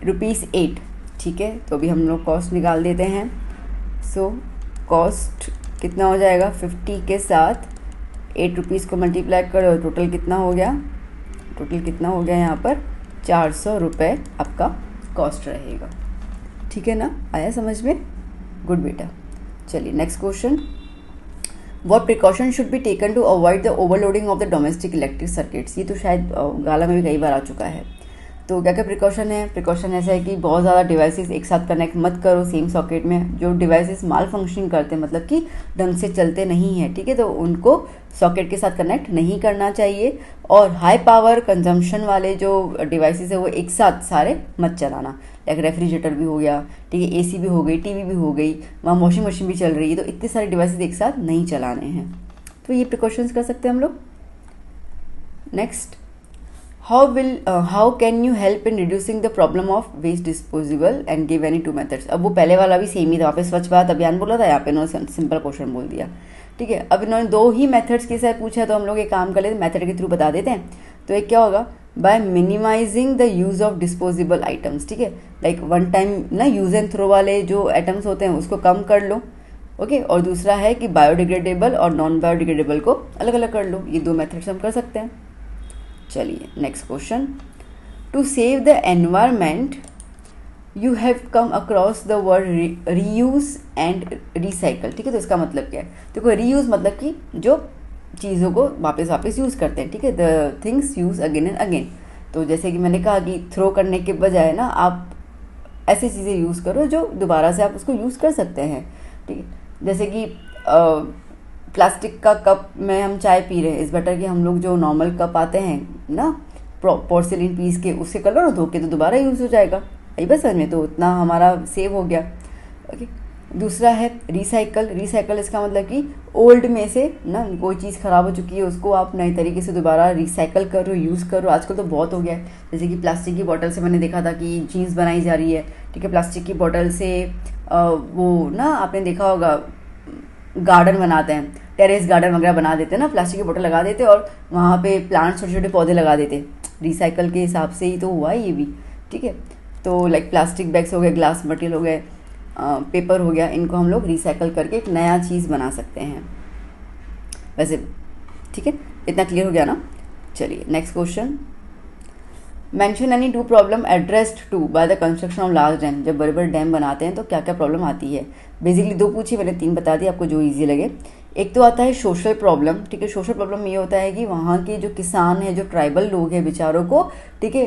₹8। ठीक है, तो अभी हम लोग कॉस्ट निकाल देते हैं। सो कॉस्ट कितना हो जाएगा, 50 के साथ 8 रुपीज़ को मल्टीप्लाई करो, टोटल कितना हो गया, टोटल कितना हो गया यहाँ पर 400 रुपये आपका कॉस्ट रहेगा। ठीक है ना, आया समझ में, गुड बेटा। चलिए next question, what precaution should be taken to avoid the overloading of the domestic electric circuits. ये तो शायद गाला में भी कई बार आ चुका है। तो क्या क्या प्रिकॉशन है, प्रिकॉशन ऐसा है कि बहुत ज़्यादा डिवाइसेस एक साथ कनेक्ट मत करो सेम सॉकेट में। जो डिवाइसेस माल फंक्शनिंग करते हैं, मतलब कि ढंग से चलते नहीं है, ठीक है, तो उनको सॉकेट के साथ कनेक्ट नहीं करना चाहिए। और हाई पावर कंजम्पशन वाले जो डिवाइसेस है वो एक साथ सारे मत चलाना। लाइक रेफ्रिजरेटर भी हो गया, ठीक है, एसी भी हो गई, टीवी भी हो गई, वहाँ वॉशिंग मशीन भी चल रही है, तो इतने सारे डिवाइसेस एक साथ नहीं चलाने हैं। तो ये प्रिकॉशंस कर सकते हैं हम लोग। Next, how can you help in reducing the problem of waste disposable and give any 2 methods. अब वो पहले वाला भी सेम ही था, वहाँ पे स्वच्छ भारत अभियान बोला था, यहाँ पे इन्होंने सिंपल क्वेश्चन बोल दिया। ठीक है, अब इन्होंने 2 ही मेथड्स के साथ पूछा, तो हम लोग एक काम कर लेते, मेथड के थ्रू बता देते हैं। तो एक क्या होगा, by minimising the use of disposable items. ठीक है, लाइक वन टाइम ना यूज एंड थ्रो वाले जो आइटम्स होते हैं उसको कम कर लो। ओके, और दूसरा है कि बायोडिग्रेडेबल और नॉन बायोडिग्रेडेबल को अलग अलग कर लो। ये 2 मेथड्स हम कर सकते हैं। चलिए next question, to save the environment you have come across the word reuse and recycle. ठीक है, तो इसका मतलब क्या है, देखो रीयूज मतलब कि जो चीज़ों को वापस यूज़ करते हैं। ठीक है, the things use again and again. तो जैसे कि मैंने कहा कि थ्रो करने के बजाय ना आप ऐसी चीज़ें यूज़ करो जो दोबारा से आप उसको यूज़ कर सकते हैं, ठीक है। जैसे कि प्लास्टिक का कप में हम चाय पी रहे हैं, इस बेटर कि हम लोग जो नॉर्मल कप आते हैं ना पोर्सिलिन पीस के, उससे कर लो ना, धो के तो दोबारा यूज़ हो जाएगा। यही बस समझ में, तो उतना हमारा सेव हो गया। ओके, दूसरा है रिसाइकल। रिसाइकल इसका मतलब कि ओल्ड में से ना कोई चीज़ ख़राब हो चुकी है उसको आप नए तरीके से दोबारा रिसाइकल करो, यूज़ करो। आजकल तो बहुत हो गया है, जैसे कि प्लास्टिक की बोतल से मैंने देखा था कि जीन्स बनाई जा रही है, ठीक है। प्लास्टिक की बोतल से वो ना आपने देखा होगा गार्डन बनाते हैं, टेरेस गार्डन वगैरह बना देते हैं ना, प्लास्टिक की बोतल लगा देते और वहाँ पे प्लांट छोटे छोटे पौधे लगा देते। रिसाइकल के हिसाब से ही तो हुआ ये भी, ठीक है। तो लाइक प्लास्टिक बैग्स हो गए, ग्लास मटेरियल हो गए, पेपर हो गया, इनको हम लोग रिसाइकल करके एक नया चीज़ बना सकते हैं वैसे, ठीक है। इतना क्लियर हो गया ना। चलिए next question, mention any two problem addressed to by the construction of large dam. जब बड़े बड़े डैम बनाते हैं तो क्या क्या प्रॉब्लम आती है। बेसिकली 2 पूछी, मैंने 3 बता दी, आपको जो ईजी लगे। एक तो आता है सोशल प्रॉब्लम, ठीक है। सोशल प्रॉब्लम ये होता है कि वहाँ के जो किसान हैं, जो ट्राइबल लोग हैं बेचारों को, ठीक है,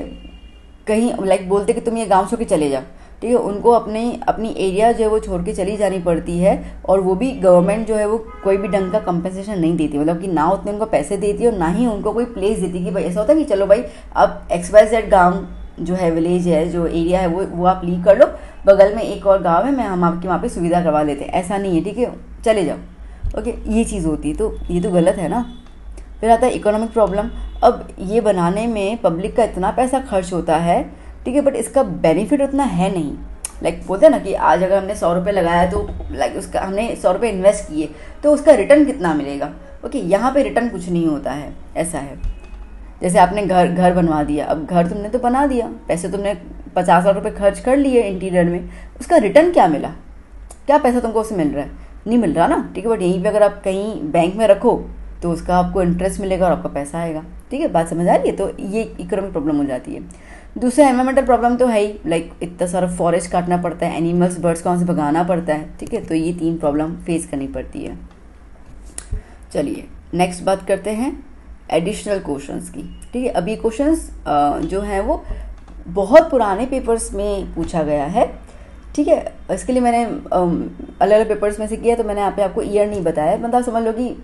कहीं लाइक बोलते कि तुम ये गाँव छोड़ के चले जाओ, ठीक है। उनको अपनी एरिया जो है वो छोड़ के चली जानी पड़ती है, और वो भी गवर्नमेंट जो है वो कोई भी ढंग का कंपनसेशन नहीं देती, मतलब कि ना उतने उनको पैसे देती है और ना ही उनको कोई प्लेस देती कि भाई ऐसा होता है कि चलो भाई अब XYZ गाँव जो है, विलेज है, जो एरिया है वो आप लीव कर लो, बगल में एक और गाँव है, हम आपकी वहाँ पे सुविधा करवा लेते हैं। ऐसा नहीं है, ठीक है, चले जाओ। ओके, ये चीज़ होती है, तो ये तो गलत है ना। फिर आता है इकोनॉमिक प्रॉब्लम। अब ये बनाने में पब्लिक का इतना पैसा खर्च होता है, ठीक है, बट इसका बेनिफिट उतना है नहीं। लाइक बोलते हैं ना कि आज अगर हमने 100 रुपये लगाया तो लाइक उसका हमने 100 रुपये इन्वेस्ट किए तो उसका रिटर्न कितना मिलेगा। ओके, यहाँ पे रिटर्न कुछ नहीं होता है, ऐसा है। जैसे आपने घर बनवा दिया, अब घर तुमने तो बना दिया, पैसे तुमने 50 लाख रुपये खर्च कर लिए इंटीरियर में, उसका रिटर्न क्या मिला, क्या पैसा तुमको उससे मिल रहा है, नहीं मिल रहा ना, ठीक है। बट यहीं पे अगर आप कहीं बैंक में रखो तो उसका आपको इंटरेस्ट मिलेगा और आपका पैसा आएगा, ठीक है, बात समझ आ रही है। तो ये इकोनॉमिक प्रॉब्लम हो जाती है। दूसरा एनवायरमेंटल प्रॉब्लम तो है ही, लाइक इतना सारा फॉरेस्ट काटना पड़ता है, एनिमल्स बर्ड्स को वहाँ से भगाना पड़ता है, ठीक है। तो ये 3 प्रॉब्लम फेस करनी पड़ती है। चलिए नेक्स्ट बात करते हैं एडिशनल क्वेश्चंस की, ठीक है। अब ये क्वेश्चंस जो हैं वो बहुत पुराने पेपर्स में पूछा गया है, ठीक है। इसके लिए मैंने अलग अलग पेपर्स में से किया, तो मैंने यहाँ पे आपको ईयर नहीं बताया, मतलब समझ लो कि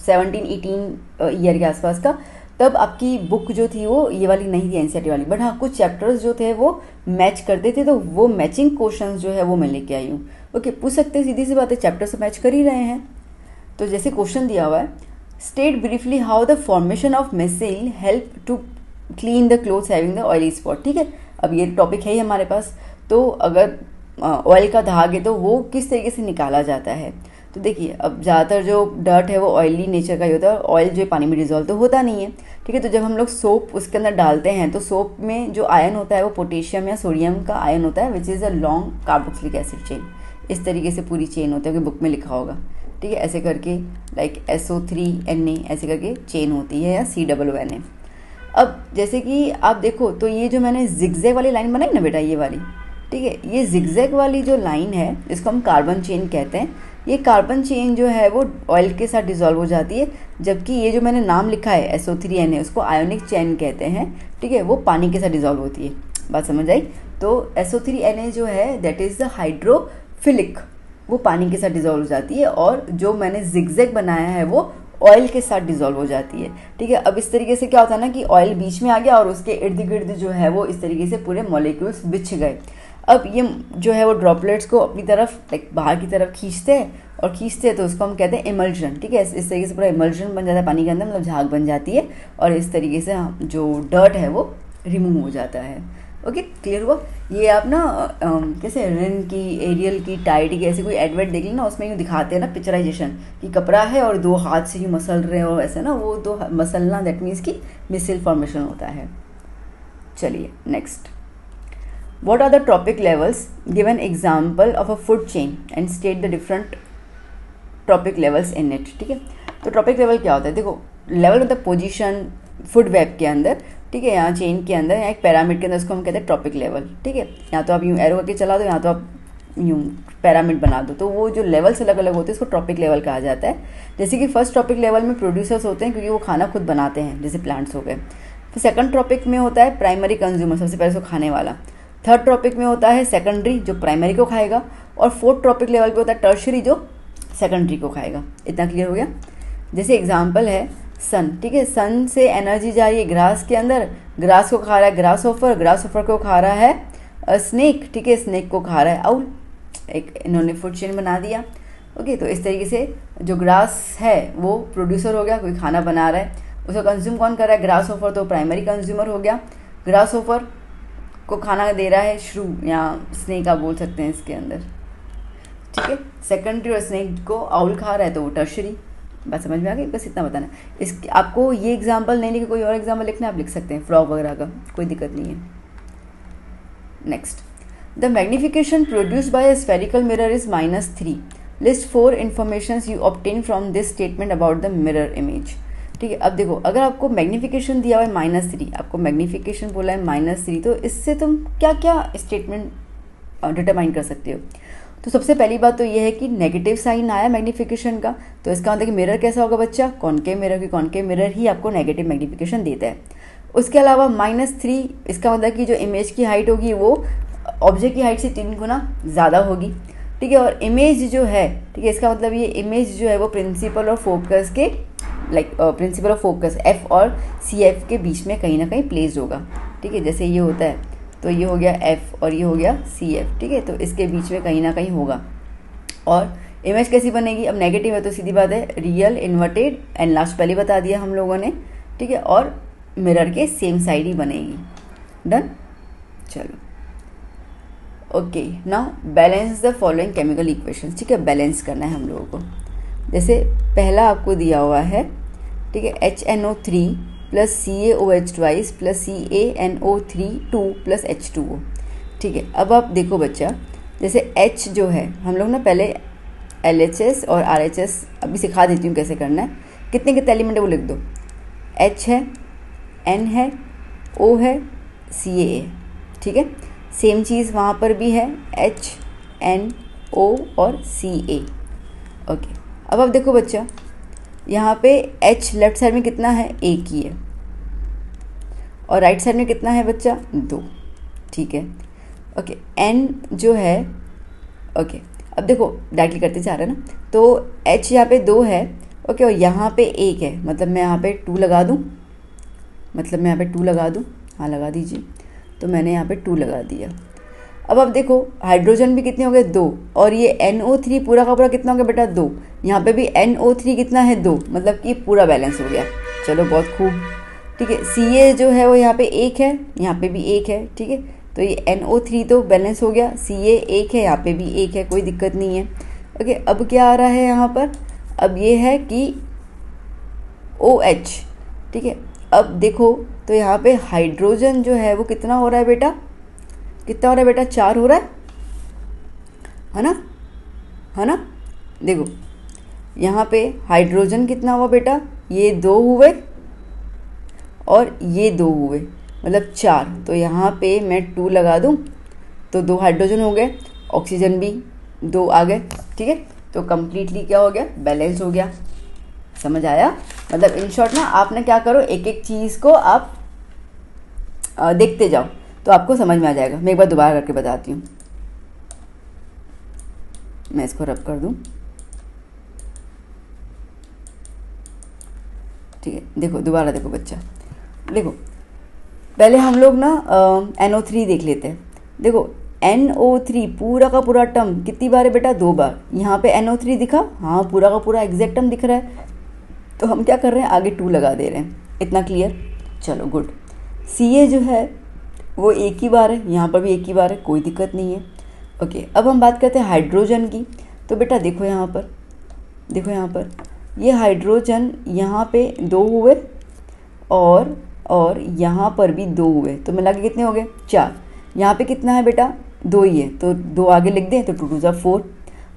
17-18 ईयर के आसपास का। तब आपकी बुक जो थी वो ये वाली नहीं थी, NCERT वाली, बट हाँ कुछ चैप्टर्स जो थे वो मैच करते थे, तो वो मैचिंग क्वेश्चंस जो है वो मैं लेके आई हूँ। ओके, पूछ सकते हैं, सीधी सी बात है, चैप्टर से मैच कर ही रहे हैं। तो जैसे क्वेश्चन दिया हुआ है, state briefly how the formation of micelle help to clean the clothes having the oily spot, ठीक है। अब ये टॉपिक है ही हमारे पास, तो अगर ऑयल का दाग है तो वो किस तरीके से निकाला जाता है। तो देखिए, अब ज़्यादातर जो डर्ट है वो ऑयली नेचर का ही होता है, और ऑयल जो पानी में डिजोल्व तो होता नहीं है, ठीक है। तो जब हम लोग सोप उसके अंदर डालते हैं तो सोप में जो आयन होता है वो पोटेशियम या सोडियम का आयन होता है, which is a long carboxylic acid chain. इस तरीके से पूरी चेन होती है, कि बुक में लिखा होगा, ठीक है। ऐसे करके लाइक SO3Na ऐसे करके चेन होती है, या COONA। अब जैसे कि आप देखो तो ये जो मैंने जिगजैग वाली लाइन बनाई ना बेटा, ये वाली, ठीक है, ये जिगजैग वाली जो लाइन है इसको हम कार्बन चेन कहते हैं। ये कार्बन चेन जो है वो ऑयल के साथ डिसॉल्व हो जाती है, जबकि ये जो मैंने नाम लिखा है SO3Na उसको आयोनिक चेन कहते हैं, ठीक है, वो पानी के साथ डिसॉल्व होती है। बात समझ आई। तो SO3Na जो है दैट इज़ द हाइड्रोफिलिक, वो पानी के साथ डिसॉल्व हो जाती है, और जो मैंने जिगजैग बनाया है वो ऑयल के साथ डिसॉल्व हो जाती है, ठीक है। अब इस तरीके से क्या होता है ना कि ऑयल बीच में आ गया और उसके इर्द गिर्द जो है वो इस तरीके से पूरे मॉलिक्यूल्स बिछ गए। अब ये जो है वो ड्रॉपलेट्स को अपनी तरफ लाइक बाहर की तरफ खींचते हैं, तो उसको हम कहते हैं इमल्जन, ठीक है। इस तरीके से पूरा इमल्जन बन जाता है पानी के अंदर, मतलब झाग बन जाती है, और इस तरीके से जो डर्ट है वो रिमूव हो जाता है। ओके, क्लियर हुआ। ये आप ना कैसे रिन की, एरियल की, टाइड की ऐसे कोई एडवर्ट देख लेना, उसमें यूँ दिखाते हैं ना पिक्चराइजेशन कि कपड़ा है और 2 हाथ से यूँ मसल रहे हो, ऐसे ना, वो 2 मसलना दैट मीन्स की मिसिल फॉर्मेशन होता है। चलिए next, what are the trophic levels? Give an example of a food chain and state the different trophic levels in it, ठीक है। तो ट्रॉपिक लेवल क्या होता है, देखो लेवल मतलब पोजीशन फूड वेब के अंदर, ठीक है, यहाँ चेन के अंदर, यहाँ एक पैरामिड के अंदर, उसको हम कहते हैं ट्रॉपिक लेवल, ठीक है। यहाँ तो आप यूँ एरो करके चला दो, यहाँ तो आप यूँ पैरामिड बना दो, तो वो जो लेवल्स अलग अलग होते हैं उसको ट्रॉपिक लेवल कहा जाता है। जैसे कि फर्स्ट ट्रॉपिक लेवल में प्रोड्यूसर्स होते हैं, क्योंकि वो खाना खुद बनाते हैं, जैसे प्लांट्स हो गए। फिर सेकंड ट्रॉपिक में होता है प्राइमरी कंज्यूमर, सबसे पहले उसको खाने वाला। थर्ड ट्रॉपिक में होता है सेकेंडरी जो प्राइमरी को खाएगा, और फोर्थ ट्रॉपिक लेवल पे होता है टर्शरी जो सेकेंडरी को खाएगा। इतना क्लियर हो गया। जैसे एग्जांपल है सन, ठीक है, सन से एनर्जी जा रही है ग्रास के अंदर, ग्रास को खा रहा है ग्रास ऑफर को खा रहा है स्नेक, ठीक है, स्नेक को खा रहा है आउल। एक इन्होंने फूड चेन बना दिया। ओके, तो इस तरीके से जो ग्रास है वो प्रोड्यूसर हो गया, कोई खाना बना रहा है, उसको कंज्यूम कौन कर रहा है, ग्रास ऑफर, तो प्राइमरी कंज्यूमर हो गया। ग्रास ऑफर को खाना दे रहा है श्रू या स्नेक आप बोल सकते हैं इसके अंदर, ठीक है। सेकेंडरी और स्नेक को आउल खा रहा है तो वो टर्शरी। बात समझ में आ गई? बस इतना बताना। इस आपको ये एग्जाम्पल नहीं लिखे, कोई और एग्जाम्पल लिखना आप लिख सकते हैं, फ्रॉग वगैरह का, कोई दिक्कत नहीं है। Next, the magnification produced by a spherical mirror is -3। List 4 informations you obtain from this statement about the mirror image. ठीक है, अब देखो अगर आपको मैग्निफिकेशन दिया हुआ है -3, आपको मैग्निफिकेशन बोला है -3, तो इससे तुम क्या क्या स्टेटमेंट डिटरमाइन कर सकते हो। तो सबसे पहली बात तो ये है कि नेगेटिव साइन आया मैग्निफिकेशन का, तो इसका मतलब कि मिरर कैसा होगा बच्चा, कॉनकेव मिरर, की कॉनकेव मिरर ही आपको नेगेटिव मैग्निफिकेशन देता है। उसके अलावा -3 इसका मतलब कि जो इमेज की हाइट होगी वो ऑब्जेक्ट की हाइट से 3 गुना ज़्यादा होगी। ठीक है, और इमेज जो है, ठीक है, इसका मतलब ये इमेज जो है वो प्रिंसिपल और फोकस के प्रिंसिपल ऑफ फोकस F और CF के बीच में कहीं ना कहीं प्लेस्ड होगा। ठीक है, जैसे ये होता है तो ये हो गया F और ये हो गया CF। ठीक है, तो इसके बीच में कहीं ना कहीं होगा। और इमेज कैसी बनेगी, अब नेगेटिव है तो सीधी बात है रियल, इन्वर्टेड एंड लास्ट पहले बता दिया हम लोगों ने। ठीक है, और मिरर के सेम साइड ही बनेगी। डन, चलो okay. Now balance the following chemical equations. ठीक है, बैलेंस करना है हम लोगों को। जैसे पहला आपको दिया हुआ है, ठीक है, HNO3 plus CaOH twice plus CaNO3 2 plus H2O। ठीक है, अब आप देखो बच्चा, जैसे H जो है हम लोग ना पहले LHS और RHS अभी सिखा देती हूँ कैसे करना है। कितने कितने एलिमेंट है वो लिख दो। H है, N है, O है, Ca है। ठीक है, सेम चीज़ वहाँ पर भी है, H, N, O और Ca। ओके, अब आप देखो बच्चा, यहाँ पे H लेफ्ट साइड में कितना है, एक ही है, और राइट साइड में कितना है बच्चा, 2। ठीक है, ओके, N जो है, ओके, अब देखो डायरेक्टली करते जा रहे हैं ना, तो H यहाँ पे 2 है, ओके, और यहाँ पे 1 है, मतलब मैं यहाँ पे 2 लगा दूँ, हाँ लगा दीजिए। तो मैंने यहाँ पे 2 लगा दिया। अब आप देखो हाइड्रोजन भी कितने हो गए, 2, और ये NO3 पूरा का पूरा कितना हो गया बेटा, 2। यहाँ पे भी NO3 कितना है, 2, मतलब कि पूरा बैलेंस हो गया। चलो बहुत खूब। ठीक है, Ca जो है वो यहाँ पे 1 है, यहाँ पे भी 1 है। ठीक है, तो ये NO3 तो बैलेंस हो गया, Ca 1 है, यहाँ पे भी 1 है, कोई दिक्कत नहीं है। ओके, अब क्या आ रहा है यहाँ पर, अब ये है कि OH। ठीक है, अब देखो तो यहाँ पे हाइड्रोजन जो है वो कितना हो रहा है बेटा, कितना हो रहा है बेटा, 4 हो रहा है ना। देखो यहाँ पे हाइड्रोजन कितना हुआ बेटा, ये 2 हुए और ये 2 हुए, मतलब 4। तो यहाँ पे मैं 2 लगा दूँ तो 2 हाइड्रोजन हो गए, ऑक्सीजन भी 2 आ गए। ठीक है, तो कम्प्लीटली क्या हो गया, बैलेंस हो गया। समझ आया? मतलब इन शॉर्ट ना आपने क्या करो, एक एक चीज़ को आप देखते जाओ तो आपको समझ में आ जाएगा। मैं एक बार दोबारा करके बताती हूँ, मैं इसको रब कर दूँ। ठीक है, देखो दोबारा देखो बच्चा, देखो पहले हम लोग ना NO3 देख लेते हैं। देखो NO3 पूरा का पूरा टर्म कितनी बार है बेटा, 2 बार। यहाँ पे NO3 दिखा, हाँ पूरा का पूरा एग्जैक्ट टर्म दिख रहा है, तो हम क्या कर रहे हैं, आगे 2 लगा दे रहे हैं। इतना क्लियर? चलो गुड। Ca जो है वो 1 ही बार है, यहाँ पर भी 1 ही बार है, कोई दिक्कत नहीं है। ओके, अब हम बात करते हैं हाइड्रोजन की। तो बेटा देखो यहाँ पर ये हाइड्रोजन यहाँ पे 2 हुए और यहाँ पर भी 2 हुए, तो मिला के कितने हो गए, 4। यहाँ पे कितना है बेटा, 2 ही है, तो 2 आगे लिख दें तो 2 2 4।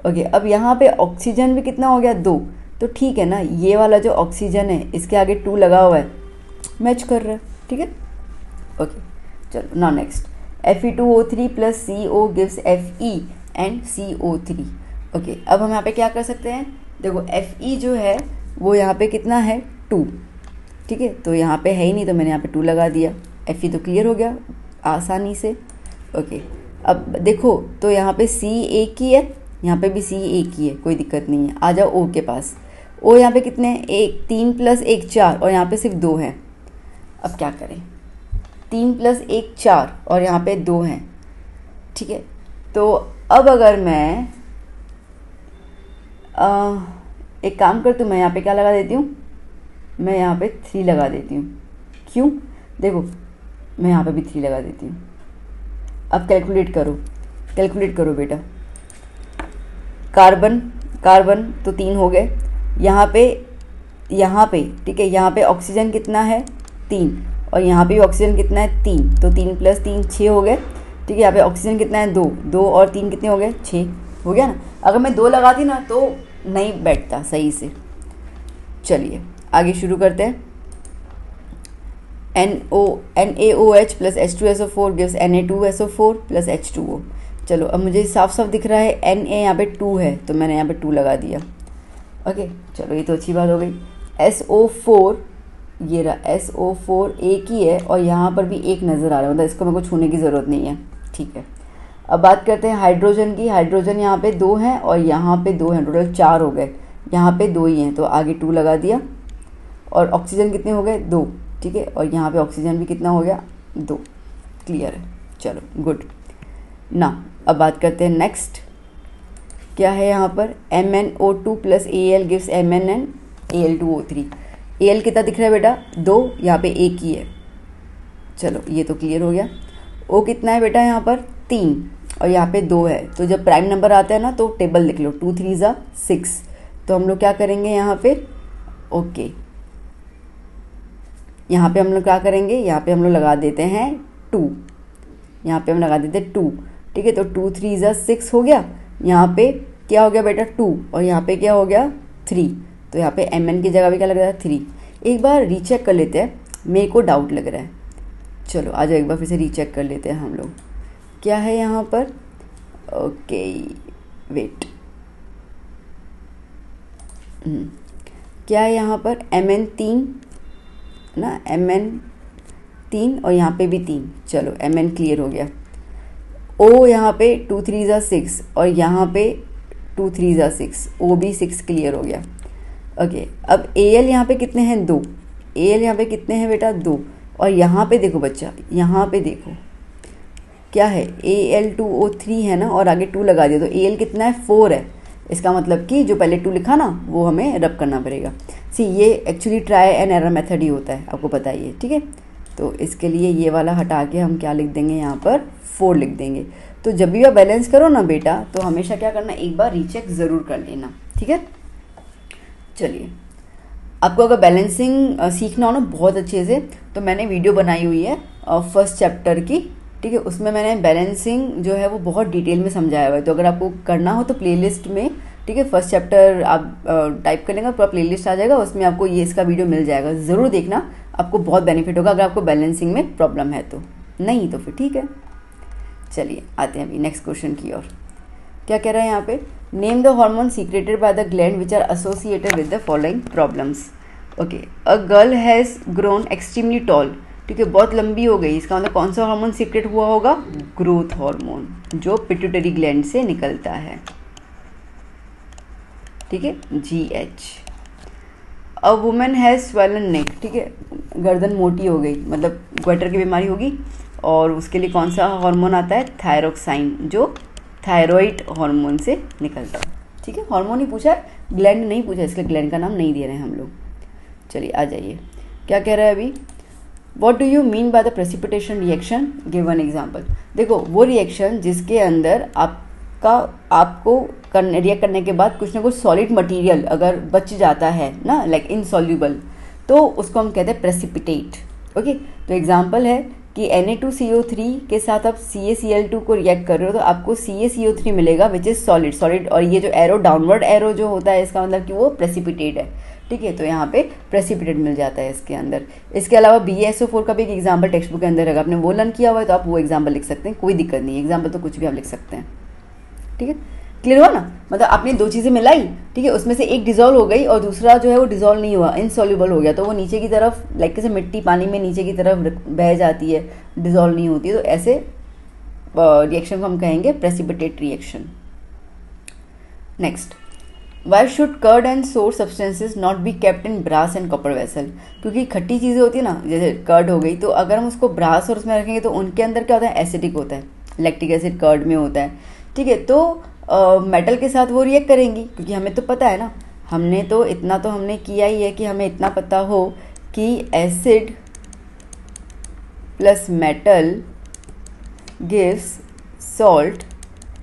ओके, अब यहाँ पे ऑक्सीजन भी कितना हो गया, 2। तो ठीक है ना, ये वाला जो ऑक्सीजन है इसके आगे 2 लगा हुआ है, मैच कर रहा है। ठीक है, ओके, चलो now next, Fe2O3 plus CO gives Fe and CO3। Okay, अब हम यहाँ पे क्या कर सकते हैं, देखो Fe जो है वो यहाँ पे कितना है, 2। ठीक है, तो यहाँ पे है ही नहीं तो मैंने यहाँ पे 2 लगा दिया। Fe तो क्लियर हो गया आसानी से। ओके, अब देखो तो यहाँ पे C एक ही है, यहाँ पे भी C एक ही है, कोई दिक्कत नहीं है। आ जाओ O के पास। O यहाँ पे कितने हैं, 1, 3 + 1 4 और यहाँ पे सिर्फ 2 हैं। अब क्या करें, 3 + 1 4 और यहाँ पे 2 हैं, ठीक है। तो अब अगर मैं एक काम करती हूँ, मैं यहाँ पे क्या लगा देती हूँ, मैं यहाँ पे 3 लगा देती हूँ। क्यों, देखो मैं यहाँ पे भी 3 लगा देती हूँ। अब कैलकुलेट करो बेटा। कार्बन तो 3 हो गए, यहाँ पे ठीक है, यहाँ पे ऑक्सीजन कितना है 3 और यहाँ पे ऑक्सीजन कितना है 3, तो 3 + 3 6 हो गए, ठीक है। यहाँ पे ऑक्सीजन कितना है 2 और 3 कितने हो गए 6 हो गया ना। अगर मैं 2 लगाती ना तो नहीं बैठता सही से। चलिए आगे शुरू करते हैं। NaOH + H2SO4 gives Na2SO4 + H2O। चलो अब मुझे साफ साफ दिख रहा है Na यहाँ पे 2 है तो मैंने यहाँ पे 2 लगा दिया। ओके चलो ये तो अच्छी बात हो गई। SO4, ये रहा SO4 एक ही है और यहाँ पर भी एक नज़र आ रहा है, मतलब इसको मेरे को छूने की ज़रूरत नहीं है, ठीक है। अब बात करते हैं हाइड्रोजन की। हाइड्रोजन यहाँ पे 2 हैं और यहाँ पे 2 हैं, टोटल 4 हो गए। यहाँ पे 2 ही हैं तो आगे 2 लगा दिया। और ऑक्सीजन कितने हो गए 2, ठीक है। और यहाँ पे ऑक्सीजन भी कितना हो गया 2, क्लियर है। चलो गुड ना। अब बात करते हैं नेक्स्ट, क्या है यहाँ पर MnO2 + Al gives MnNAl2O3। Al कितना दिख रहा है बेटा 2, यहाँ पे एक ही है, चलो ये तो क्लियर हो गया। O कितना है बेटा यहाँ पर 3 और यहाँ पे 2 है, तो जब प्राइम नंबर आता है ना तो टेबल लिख लो, 2 3 = 6। तो हम लोग क्या करेंगे यहाँ पे, ओके यहाँ पे हम लोग क्या करेंगे, यहाँ पे हम लोग लगा देते हैं 2, यहाँ पे हम लगा देते हैं 2, ठीक है। तो 2 3 = 6 हो गया। यहाँ पे क्या हो गया बेटा 2 और यहाँ पे क्या हो गया 3, तो यहाँ पे Mn की जगह भी क्या लग रहा है 3। एक बार रीचेक कर लेते हैं, मेरे को डाउट लग रहा है। चलो आ जाओ एक बार फिर से रीचेक कर लेते हैं हम लोग, क्या है यहाँ पर। ओके वेट, क्या है यहाँ पर Mn3 ना, Mn3 और यहाँ पे भी 3, चलो Mn क्लियर हो गया। O यहाँ पे 2 3 = 6 और यहाँ पे 2 3 = 6, O भी 6 क्लियर हो गया। ओके अब Al यहाँ पे कितने हैं 2, Al यहाँ पे कितने हैं बेटा 2 और यहाँ पे देखो बच्चा, यहाँ पे देखो क्या है Al2O3 है ना और आगे 2 लगा दिया, तो Al कितना है 4 है। इसका मतलब कि जो पहले 2 लिखा ना वो हमें रब करना पड़ेगा। सी ये actually try and error method ही होता है, आपको पता ही है, ठीक है। तो इसके लिए ये वाला हटा के हम क्या लिख देंगे यहाँ पर 4 लिख देंगे। तो जब भी आप बैलेंस करो ना बेटा तो हमेशा क्या करना, एक बार रीचेक ज़रूर कर लेना, ठीक है। चलिए आपको अगर बैलेंसिंग सीखना हो ना बहुत अच्छे से तो मैंने वीडियो बनाई हुई है फर्स्ट चैप्टर की, ठीक है। उसमें मैंने बैलेंसिंग जो है वो बहुत डिटेल में समझाया हुआ है, तो अगर आपको करना हो तो प्लेलिस्ट में, ठीक है, फर्स्ट चैप्टर आप टाइप कर लेंगे, पूरा प्लेलिस्ट आ जाएगा, उसमें आपको ये इसका वीडियो मिल जाएगा, ज़रूर देखना, आपको बहुत बेनिफिट होगा अगर आपको बैलेंसिंग में प्रॉब्लम है तो। नहीं तो फिर ठीक है। चलिए आते हैं अभी नेक्स्ट क्वेश्चन की ओर। क्या कह रहा है यहाँ पे, name the hormone secreted by the gland which are associated with the following problems. Okay, a girl has grown extremely tall, ठीक है, बहुत लंबी हो गई, इसका मतलब कौन सा हार्मोन सीक्रेट हुआ होगा, ग्रोथ हार्मोन, जो पिट्यूटरी ग्लैंड से निकलता है, ठीक है, GH। A women has swollen neck, ठीक है, गर्दन मोटी हो गई, मतलब ग्वेटर की बीमारी होगी, और उसके लिए कौन सा हार्मोन आता है, थायरोक्साइन, जो थायरॉइड हार्मोन से निकलता है, ठीक है। हार्मोन ही पूछा है, ग्लैंड नहीं पूछा, इसलिए ग्लैंड का नाम नहीं दे रहे हैं हम लोग। चलिए आ जाइए, क्या कह रहा है अभी, what do you mean by the precipitation reaction, give one example. देखो वो रिएक्शन जिसके अंदर आपको रिएक्ट करने के बाद कुछ ना कुछ सॉलिड मटेरियल अगर बच जाता है ना, लाइक इनसॉल्यूबल, तो उसको हम कहते हैं प्रेसिपिटेट। ओके, तो एग्जाम्पल है कि Na2CO3 के साथ आप CaCl2 को रिएक्ट कर रहे हो तो आपको CaCO3 मिलेगा विच इज़ सॉलिड, और ये जो एरो डाउनवर्ड एरो जो होता है इसका मतलब कि वो प्रेसिपिटेट है, ठीक है। तो यहाँ पे प्रेसिपिटेट मिल जाता है इसके अंदर। इसके अलावा BaSO4 का भी एक एग्जाम्पल टेक्स्ट बुक के अंदर अगर आपने वो लर्न किया हुआ है तो आप वो एग्जाम्पल लिख सकते हैं, कोई दिक्कत नहीं है, एग्जाम्पल तो कुछ भी आप लिख सकते हैं, ठीक है। क्लियर हुआ ना, मतलब आपने दो चीज़ें मिलाई, ठीक है, उसमें से एक डिजोल्व हो गई और दूसरा जो है वो डिजोल्व नहीं हुआ, इनसॉल्युबल हो गया, तो वो नीचे की तरफ लाइक जैसे मिट्टी पानी में नीचे की तरफ बह जाती है, डिजोल्व नहीं होती है, तो ऐसे रिएक्शन को हम कहेंगे precipitate reaction. Next, why should curd and sour substances not be kept in brass and copper vessel? क्योंकि खट्टी चीज़ें होती है ना, जैसे कर्ड हो गई, तो अगर हम उसको ब्रास और उसमें रखेंगे तो उनके अंदर क्या होता है, एसिडिक होता है, लैक्टिक एसिड कर्ड में होता है, ठीक है। तो मेटल के साथ वो रिएक्ट करेंगी, क्योंकि हमें तो पता है ना, हमने तो इतना तो हमने किया ही है कि हमें इतना पता हो कि acid plus metal gives salt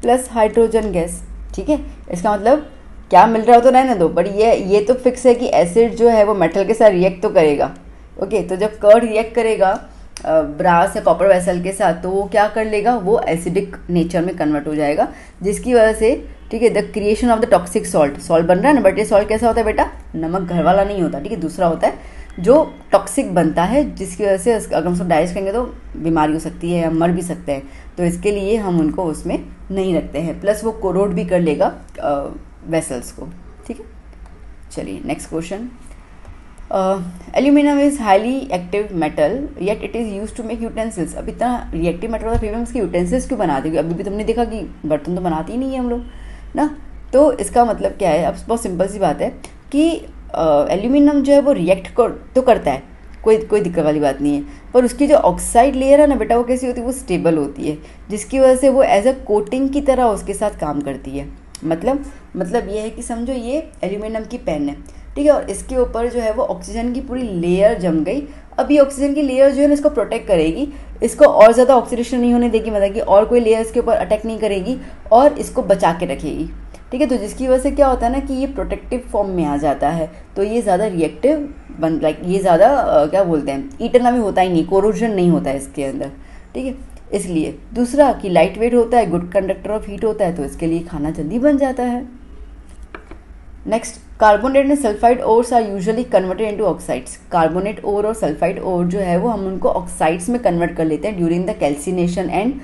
plus hydrogen gas, ठीक है। इसका मतलब क्या मिल रहा हो तो रहने दो, बट ये तो फिक्स है कि एसिड जो है वो मेटल के साथ रिएक्ट तो करेगा। ओके, तो जब कर्ड रिएक्ट करेगा ब्रास या कॉपर वेसल के साथ, तो वो क्या कर लेगा, वो एसिडिक नेचर में कन्वर्ट हो जाएगा, जिसकी वजह से, ठीक है, the creation of the toxic salt, salt बन रहा है ना, बट ये सॉल्ट कैसा होता है बेटा, नमक घर वाला नहीं होता, ठीक है, दूसरा होता है जो टॉक्सिक बनता है, जिसकी वजह से अगर हम उसको डाइजेस्ट करेंगे तो बीमारी हो सकती है या मर भी सकते हैं, तो इसके लिए हम उनको उसमें नहीं रखते हैं। प्लस वो कोरोड भी कर लेगा वेसल्स को, ठीक है। चलिए next question, aluminium is highly active metal yet it is use to make utensils. अब इतना रिएक्टिव मेटल होता है, फिर हम इसके यूटेंसिल्स क्यों बनाते हैं? अभी भी तुमने देखा कि बर्तन तो बनाते ही नहीं है हम लोग ना। तो इसका मतलब क्या है, अब बहुत सिंपल सी बात है कि एल्यूमिनियम जो है वो रिएक्ट तो करता है, कोई दिक्कत वाली बात नहीं है, पर उसकी जो ऑक्साइड लेयर है ना बेटा, वो कैसी होती है, वो स्टेबल होती है, जिसकी वजह से वो एज अ कोटिंग की तरह उसके साथ काम करती है। मतलब ये है कि समझो ये एल्यूमिनियम की पेन है, ठीक है, और इसके ऊपर जो है वो ऑक्सीजन की पूरी लेयर जम गई। अब ये ऑक्सीजन की लेयर जो है ना, इसको प्रोटेक्ट करेगी, इसको और ज़्यादा ऑक्सीडेशन नहीं होने देगी, मतलब कि और कोई लेयर इसके ऊपर अटैक नहीं करेगी, और इसको बचा के रखेगी, ठीक है। तो जिसकी वजह से क्या होता है ना कि ये प्रोटेक्टिव फॉर्म में आ जाता है, तो ये ज़्यादा रिएक्टिव ये ज़्यादा क्या बोलते हैं, ईटरना भी होता ही नहीं, कोरोजन नहीं होता है इसके अंदर, ठीक है। इसलिए दूसरा कि लाइट वेट होता है, गुड कंडक्टर ऑफ हीट होता है, तो इसके लिए खाना जल्दी बन जाता है। Next, carbonate and sulphide ores are usually converted into oxides. Carbonate ore और सल्फाइड ओर जो है वो हम उनको ऑक्साइड्स में कन्वर्ट कर लेते हैं during the calcination and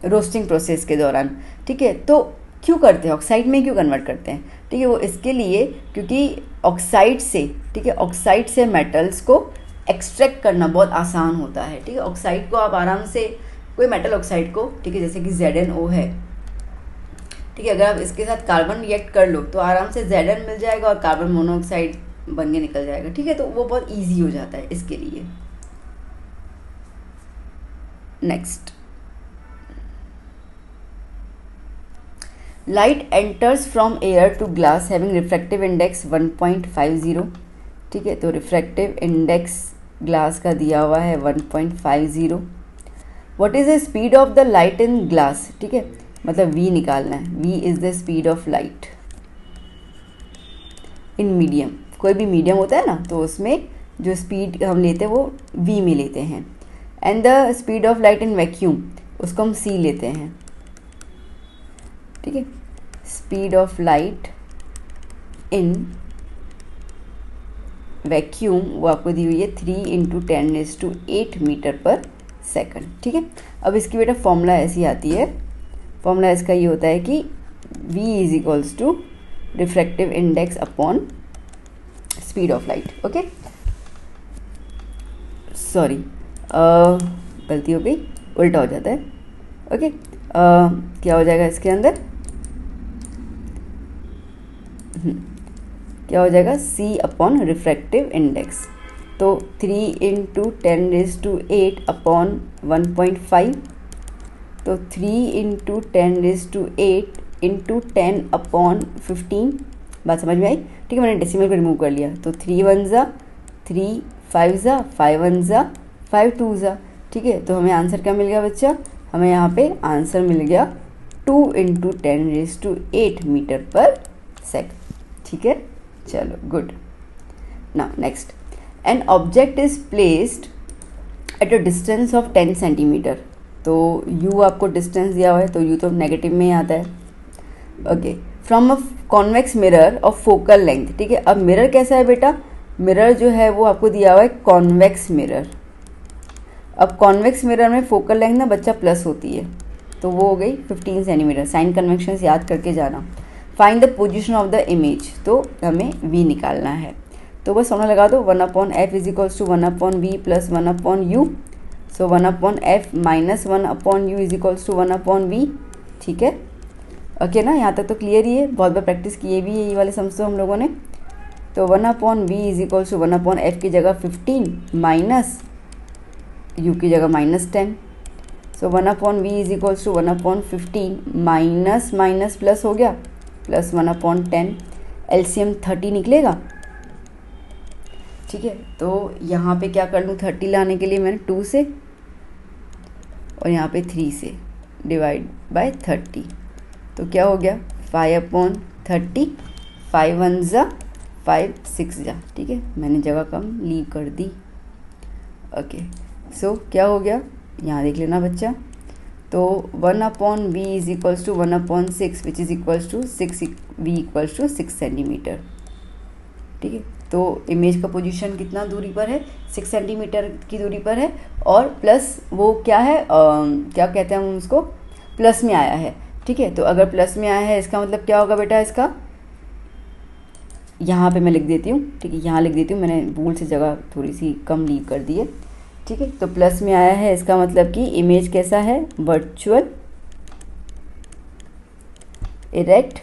roasting process के दौरान, ठीक है। तो क्यों करते हैं, ऑक्साइड में क्यों कन्वर्ट करते हैं, ठीक है, वो इसके लिए क्योंकि ऑक्साइड से, ठीक है, ऑक्साइड से मेटल्स को एक्सट्रैक्ट करना बहुत आसान होता है, ठीक है। ऑक्साइड को आप आराम से, कोई मेटल ऑक्साइड को, ठीक है, जैसे कि ZnO है, ठीक है, अगर आप इसके साथ कार्बन रिएक्ट कर लो तो आराम से Zn मिल जाएगा और कार्बन मोनोऑक्साइड बन के निकल जाएगा, ठीक है। तो वो बहुत ईजी हो जाता है इसके लिए। Next, light enters from air to glass having refractive index 1.50, ठीक है। तो रिफ्रैक्टिव इंडेक्स ग्लास का दिया हुआ है 1.50। What is the speed of the light in glass, ठीक है, मतलब V निकालना है, V is the speed of light in medium. कोई भी मीडियम होता है ना, तो उसमें जो स्पीड हम लेते हैं वो V में लेते हैं। And the speed of light in vacuum, उसको हम C लेते हैं, ठीक है। Speed of light in vacuum वो आपको दी हुई है 3 × 10⁸ मीटर पर सेकंड, ठीक है। अब इसकी बेटा फॉर्मूला ऐसी आती है, फॉर्मूला इसका ये होता है कि V is equals to refractive index upon speed of light. Okay, sorry गलती हो गई, उल्टा हो जाता है। ओके, क्या हो जाएगा इसके अंदर, क्या हो जाएगा, C अपॉन रिफ्रैक्टिव इंडेक्स, तो 3 × 10⁸ अपॉन 1.5, तो 3 × 10⁸ इंटू 10 अपॉन 15। बात समझ में आई, ठीक है। मैंने डेसिमल को रिमूव कर लिया, तो 3 1 ज़ा 3, 5 ज़ा 5 1 ज़ा 5 2 ज़ा, ठीक है। तो हमें आंसर क्या मिल गया बच्चा, हमें यहाँ पे आंसर मिल गया 2 × 10⁸ मीटर पर सेकंड, ठीक है। चलो good. Now next, an object is placed at a distance of 10 centimetre. तो u आपको डिस्टेंस दिया हुआ है, तो u तो नेगेटिव में ही आता है। Okay, from a convex mirror of focal length, ठीक है। अब मिरर कैसा है बेटा, मिरर जो है वो आपको दिया हुआ है कॉन्वेक्स मिरर। अब कॉन्वेक्स मिरर में फोकल लेंथ ना बच्चा प्लस होती है, तो वो हो गई 15 सेंटीमीटर। साइन कन्वेक्शन याद करके जाना। Find the position of the image, तो हमें v निकालना है, तो बस हमने लगा दो 1/f = 1/v + 1/u। So 1/f minus 1/u is equals to 1/v। ठीक है, ओके ना, यहाँ तक तो क्लियर ही है, बहुत बार प्रैक्टिस किए भी है ये वाले सम्स तो हम लोगों ने। तो 1/v is equals to 1/f की जगह 15 माइनस u की जगह -10। So 1/v is equals to 1/15 minus minus plus हो गया प्लस 1/10। एलसीएम 30 निकलेगा। ठीक है, तो यहाँ पे क्या कर लूँ, 30 लाने के लिए मैंने 2 से और यहाँ पे 3 से डिवाइड बाय 30, तो क्या हो गया 5/30, 5 1 जा 5 6 जा। ठीक है, मैंने जगह कम लीव कर दी। ओके, सो क्या हो गया यहाँ देख लेना बच्चा। तो 1/v is equals to 1/6 which is equals to 6v equals to 6 centimetre. ठीक है, तो इमेज का पोजीशन कितना दूरी पर है, 6 सेंटीमीटर की दूरी पर है, और प्लस वो क्या है, क्या कहते हैं हम उसको, प्लस में आया है। ठीक है, तो अगर प्लस में आया है इसका मतलब क्या होगा बेटा, इसका यहाँ पे मैं लिख देती हूँ। ठीक है, यहाँ लिख देती हूँ, मैंने भूल से जगह थोड़ी सी कम लीव कर दी है। ठीक है, तो प्लस में आया है इसका मतलब कि इमेज कैसा है, virtual, erect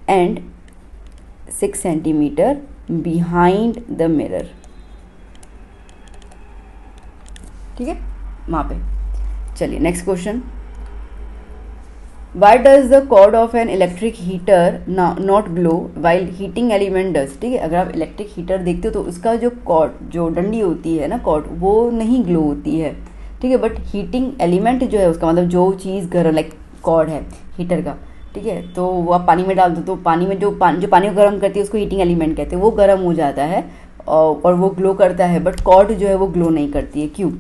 and 6 centimetre behind the mirror. ठीक है, वहाँ पे चलिए next question. Why does the cord of an electric heater not glow while heating element does? ठीक है, अगर आप इलेक्ट्रिक हीटर देखते हो तो उसका जो कॉर्ड, जो डंडी होती है ना कॉर्ड, वो नहीं ग्लो होती है। ठीक है, बट हीटिंग एलिमेंट जो है उसका मतलब जो चीज़ गर्म, लाइक कॉर्ड है हीटर का, ठीक है, तो वो आप पानी में डाल दो तो पानी में जो पानी को गर्म करती है उसको हीटिंग एलिमेंट कहते हैं, वो गर्म हो जाता है और वो ग्लो करता है, बट कॉर्ड जो है वो ग्लो नहीं करती है। क्यों?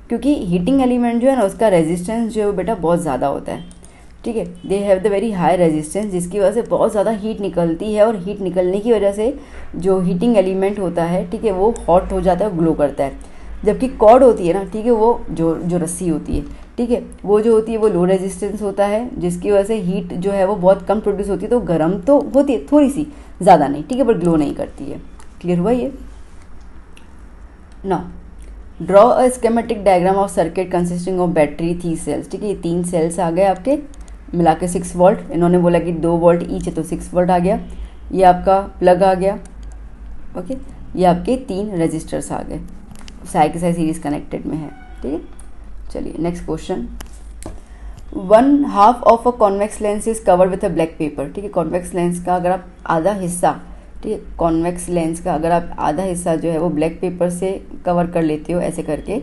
क्योंकि हीटिंग एलिमेंट जो है ना उसका रेजिस्टेंस जो है वो बेटा बहुत ज़्यादा होता है। ठीक है, they have the very high resistance, जिसकी वजह से बहुत ज़्यादा हीट निकलती है, और हीट निकलने की वजह से जो हीटिंग एलिमेंट होता है, ठीक है, वो हॉट हो जाता है, ग्लो करता है। जबकि कॉर्ड होती है ना, ठीक है, वो जो रस्सी होती है, ठीक है, वो जो होती है वो लो रेजिस्टेंस होता है, जिसकी वजह से हीट जो है वो बहुत कम प्रोड्यूस होती है, तो गर्म तो होती है थोड़ी सी, ज़्यादा नहीं, ठीक है, बट ग्लो नहीं करती है। क्लियर हुआ ये? ना draw a schematic diagram of circuit consisting of battery 3 cells. ठीक है, ये 3 सेल्स आ गए आपके मिला के 6 वोल्ट, इन्होंने बोला कि 2 वोल्ट ईच है तो 6 वोल्ट आ गया। ये आपका प्लग आ गया, ओके, ये आपके 3 रजिस्टर्स आ गए, साइड के साइड सीरीज कनेक्टेड में है। ठीक है, चलिए next question. 1/2 of a convex lens is covered with a black pepper. ठीक है, कॉन्वेक्स लेंस का अगर आप आधा हिस्सा, ठीक है, कॉन्वेक्स लेंस का अगर आप आधा हिस्सा जो है वो ब्लैक पेपर से कवर कर लेते हो ऐसे करके,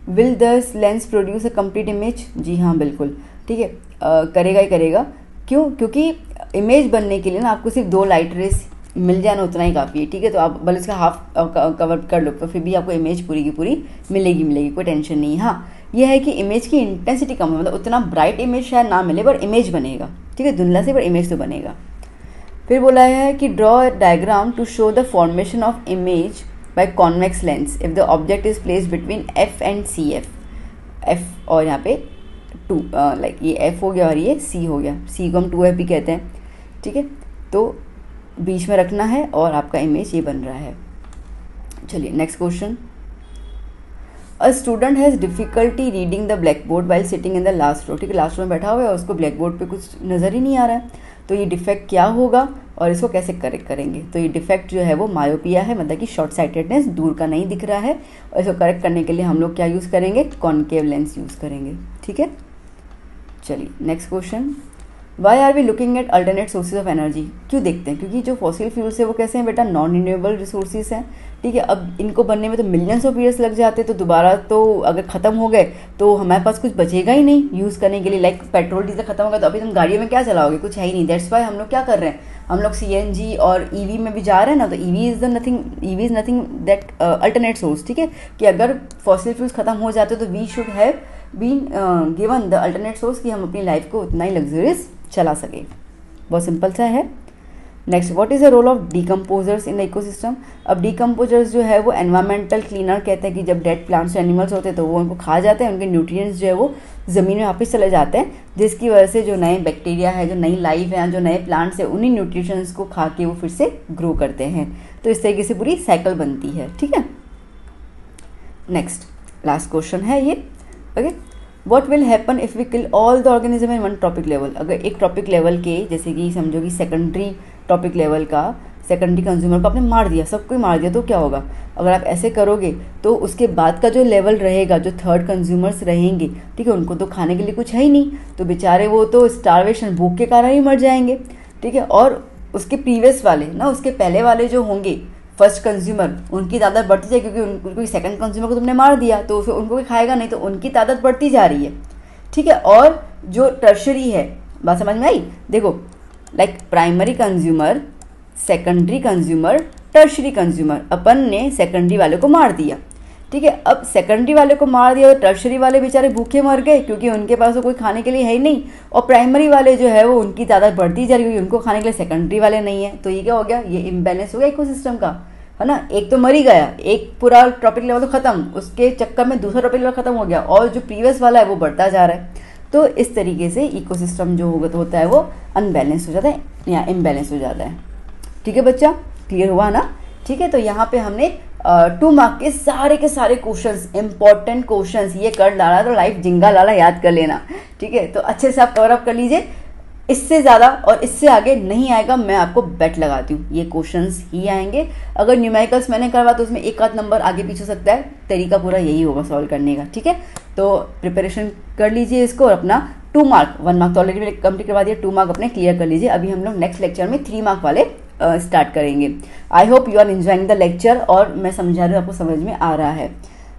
will this lens produce a complete image? जी हाँ, बिल्कुल, ठीक है, करेगा ही करेगा। क्यों? क्योंकि इमेज बनने के लिए ना आपको सिर्फ 2 लाइट रेस मिल जाना उतना ही काफ़ी है। ठीक है, तो आप भले इसका हाफ कवर कर लो तो फिर भी आपको इमेज पूरी की पूरी मिलेगी, कोई टेंशन नहीं। हाँ, यह है कि इमेज की इंटेंसिटी कम है, मतलब उतना ब्राइट इमेज शायद ना मिले पर इमेज बनेगा। ठीक है, धुंधला से पर इमेज तो बनेगा। फिर बोला है कि draw a diagram to show the formation of image by convex lens if the object is placed between F and C F. F और यहाँ पे 2, लाइक ये एफ हो गया और ये सी हो गया, सी को हम 2f भी कहते हैं। ठीक है, तो बीच में रखना है और आपका इमेज ये बन रहा है। चलिए next question. A student has difficulty reading the blackboard while sitting in the last row. ठीक है, लास्ट रो में बैठा हुआ है और उसको ब्लैक बोर्ड पे कुछ नज़र ही नहीं आ रहा है, तो ये डिफेक्ट क्या होगा और इसको कैसे करेक्ट करेंगे? तो ये डिफेक्ट जो है वो मायोपिया है, मतलब कि शॉर्ट साइटेडनेस, दूर का नहीं दिख रहा है, और इसको करेक्ट करने के लिए हम लोग क्या यूज़ करेंगे? कॉनकेव लेंस यूज़ करेंगे। ठीक है, चलिए next question. Why are we looking at alternate sources of energy? क्यों देखते हैं? क्योंकि जो फॉसिल फ्यूल्स है वो कैसे हैं बेटा? नॉन रिन्यूएबल रिसोर्सेज हैं। ठीक है, अब इनको बनने में तो मिलियंस ऑफ ईयर्स लग जाते हैं, तो दोबारा तो अगर ख़त्म हो गए तो हमारे पास कुछ बचेगा ही नहीं यूज़ करने के लिए। लाइक पेट्रोल डीजल खत्म हो गया तो अभी तुम गाड़ियों में क्या चलाओगे? कुछ है ही नहीं। दैट्स वाई हम लोग क्या कर रहे हैं, हम लोग CNG और EV में भी जा रहे हैं ना, तो EV is nothing that alternate source. ठीक है, कि अगर फॉसिल फ्यूल्स खत्म हो जाते तो we should have been given the alternate source कि हम अपनी लाइफ को उतना ही लग्जरियस चला सके। बहुत सिंपल सा है। Next, what is the role of decomposers in the ecosystem? अब डीकम्पोजर्स जो है वो एनवायरमेंटल क्लीनर कहते हैं, कि जब डेड प्लांट्स एनिमल्स होते हैं तो वो उनको खा जाते हैं, उनके न्यूट्रिएंट्स जो है वो ज़मीन में वापस चले जाते हैं, जिसकी वजह से जो नए बैक्टीरिया है, जो नई लाइफ है, जो नए प्लांट्स है, उन्हीं न्यूट्रिशंस को खा के वो फिर से ग्रो करते हैं। तो इस तरीके से पूरी साइकिल बनती है। ठीक है, नेक्स्ट, लास्ट क्वेश्चन है ये। Okay, what will happen if we kill all the organism in one trophic level. अगर एक टॉपिक लेवल के, जैसे कि समझो कि सेकेंडरी टॉपिक लेवल का सेकेंडरी कंज्यूमर को आपने मार दिया, सबको मार दिया, तो क्या होगा। अगर आप ऐसे करोगे तो उसके बाद का जो लेवल रहेगा, जो थर्ड कंज्यूमर्स रहेंगे, ठीक है, उनको तो खाने के लिए कुछ है ही नहीं, तो बेचारे वो तो स्टारवेशन, भूख के कारण ही मर जाएंगे, ठीक है। और उसके प्रीवियस वाले ना, उसके पहले वाले जो होंगे फर्स्ट कंज्यूमर, उनकी तादाद बढ़ती जाए, क्योंकि उनको सेकंड कंज्यूमर को तुमने मार दिया तो फिर उनको कोई खाएगा नहीं, तो उनकी तादाद बढ़ती जा रही है, ठीक है। और जो टर्शरी है, बात समझ में आई। देखो, like primary consumer, secondary consumer, tertiary consumer, अपन ने सेकेंडरी वाले को मार दिया, ठीक है। अब सेकेंडरी वाले को मार दिया तो टर्शरी वाले बेचारे भूखे मर गए, क्योंकि उनके पास तो कोई खाने के लिए है ही नहीं। और प्राइमरी वाले जो है वो उनकी तादाद बढ़ती जा रही है, क्योंकि उनको खाने के लिए सेकेंडरी वाले नहीं है। तो ये क्या हो गया, ये इम्बैलेंस हो गया इकोसिस्टम का, है ना। एक तो मर ही गया, एक पूरा टॉपिक लेवल तो खत्म, उसके चक्कर में दूसरा टॉपिक लेवल खत्म हो गया, और जो प्रीवियस वाला है वो बढ़ता जा रहा है। तो इस तरीके से इकोसिस्टम जो होता है वो अनबैलेंस हो जाता है या इम्बैलेंस हो जाता है, ठीक है बच्चा, क्लियर हुआ ना। ठीक है, तो यहाँ पे हमने 2 मार्क के सारे क्वेश्चंस, इंपॉर्टेंट क्वेश्चंस ये कर डाला, तो लाइफ जिंगा लाला याद कर लेना, ठीक है। तो अच्छे से आप कवर अप कर लीजिए, इससे ज़्यादा और इससे आगे नहीं आएगा, मैं आपको बेट लगाती हूँ, ये क्वेश्चंस ही आएंगे। अगर न्यूमेरिकल्स मैंने करवा तो उसमें एक आध नंबर आगे पीछे हो सकता है, तरीका पूरा यही होगा सॉल्व करने का, ठीक है। तो प्रिपरेशन कर लीजिए इसको, और अपना 2 मार्क, 1 मार्क तो ऑलरेडी मैंने कंप्लीट करवा दिया, 2 मार्क अपने क्लियर कर लीजिए। अभी हम लोग नेक्स्ट लेक्चर में 3 मार्क वाले स्टार्ट करेंगे। I hope you are enjoying the lecture, और मैं समझा रही हूँ आपको समझ में आ रहा है।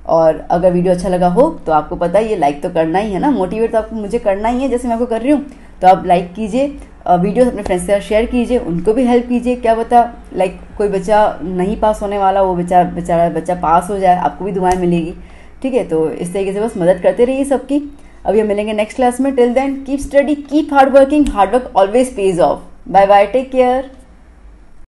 और अगर वीडियो अच्छा लगा हो तो आपको पता है ये लाइक तो करना ही है ना, मोटिवेट तो आपको मुझे करना ही है, जैसे मैं आपको कर रही हूँ। तो आप लाइक कीजिए, वीडियो अपने फ्रेंड्स के साथ शेयर कीजिए, उनको भी हेल्प कीजिए। क्या पता लाइक कोई बच्चा नहीं पास होने वाला, वो बच्चा पास हो जाए, आपको भी दुआएं मिलेगी, ठीक है। तो इस तरीके से बस मदद करते रहिए सबकी। अभी हम मिलेंगे नेक्स्ट क्लास में। Till then keep study, keep hard working, hard work always pays off. Bye bye, take care.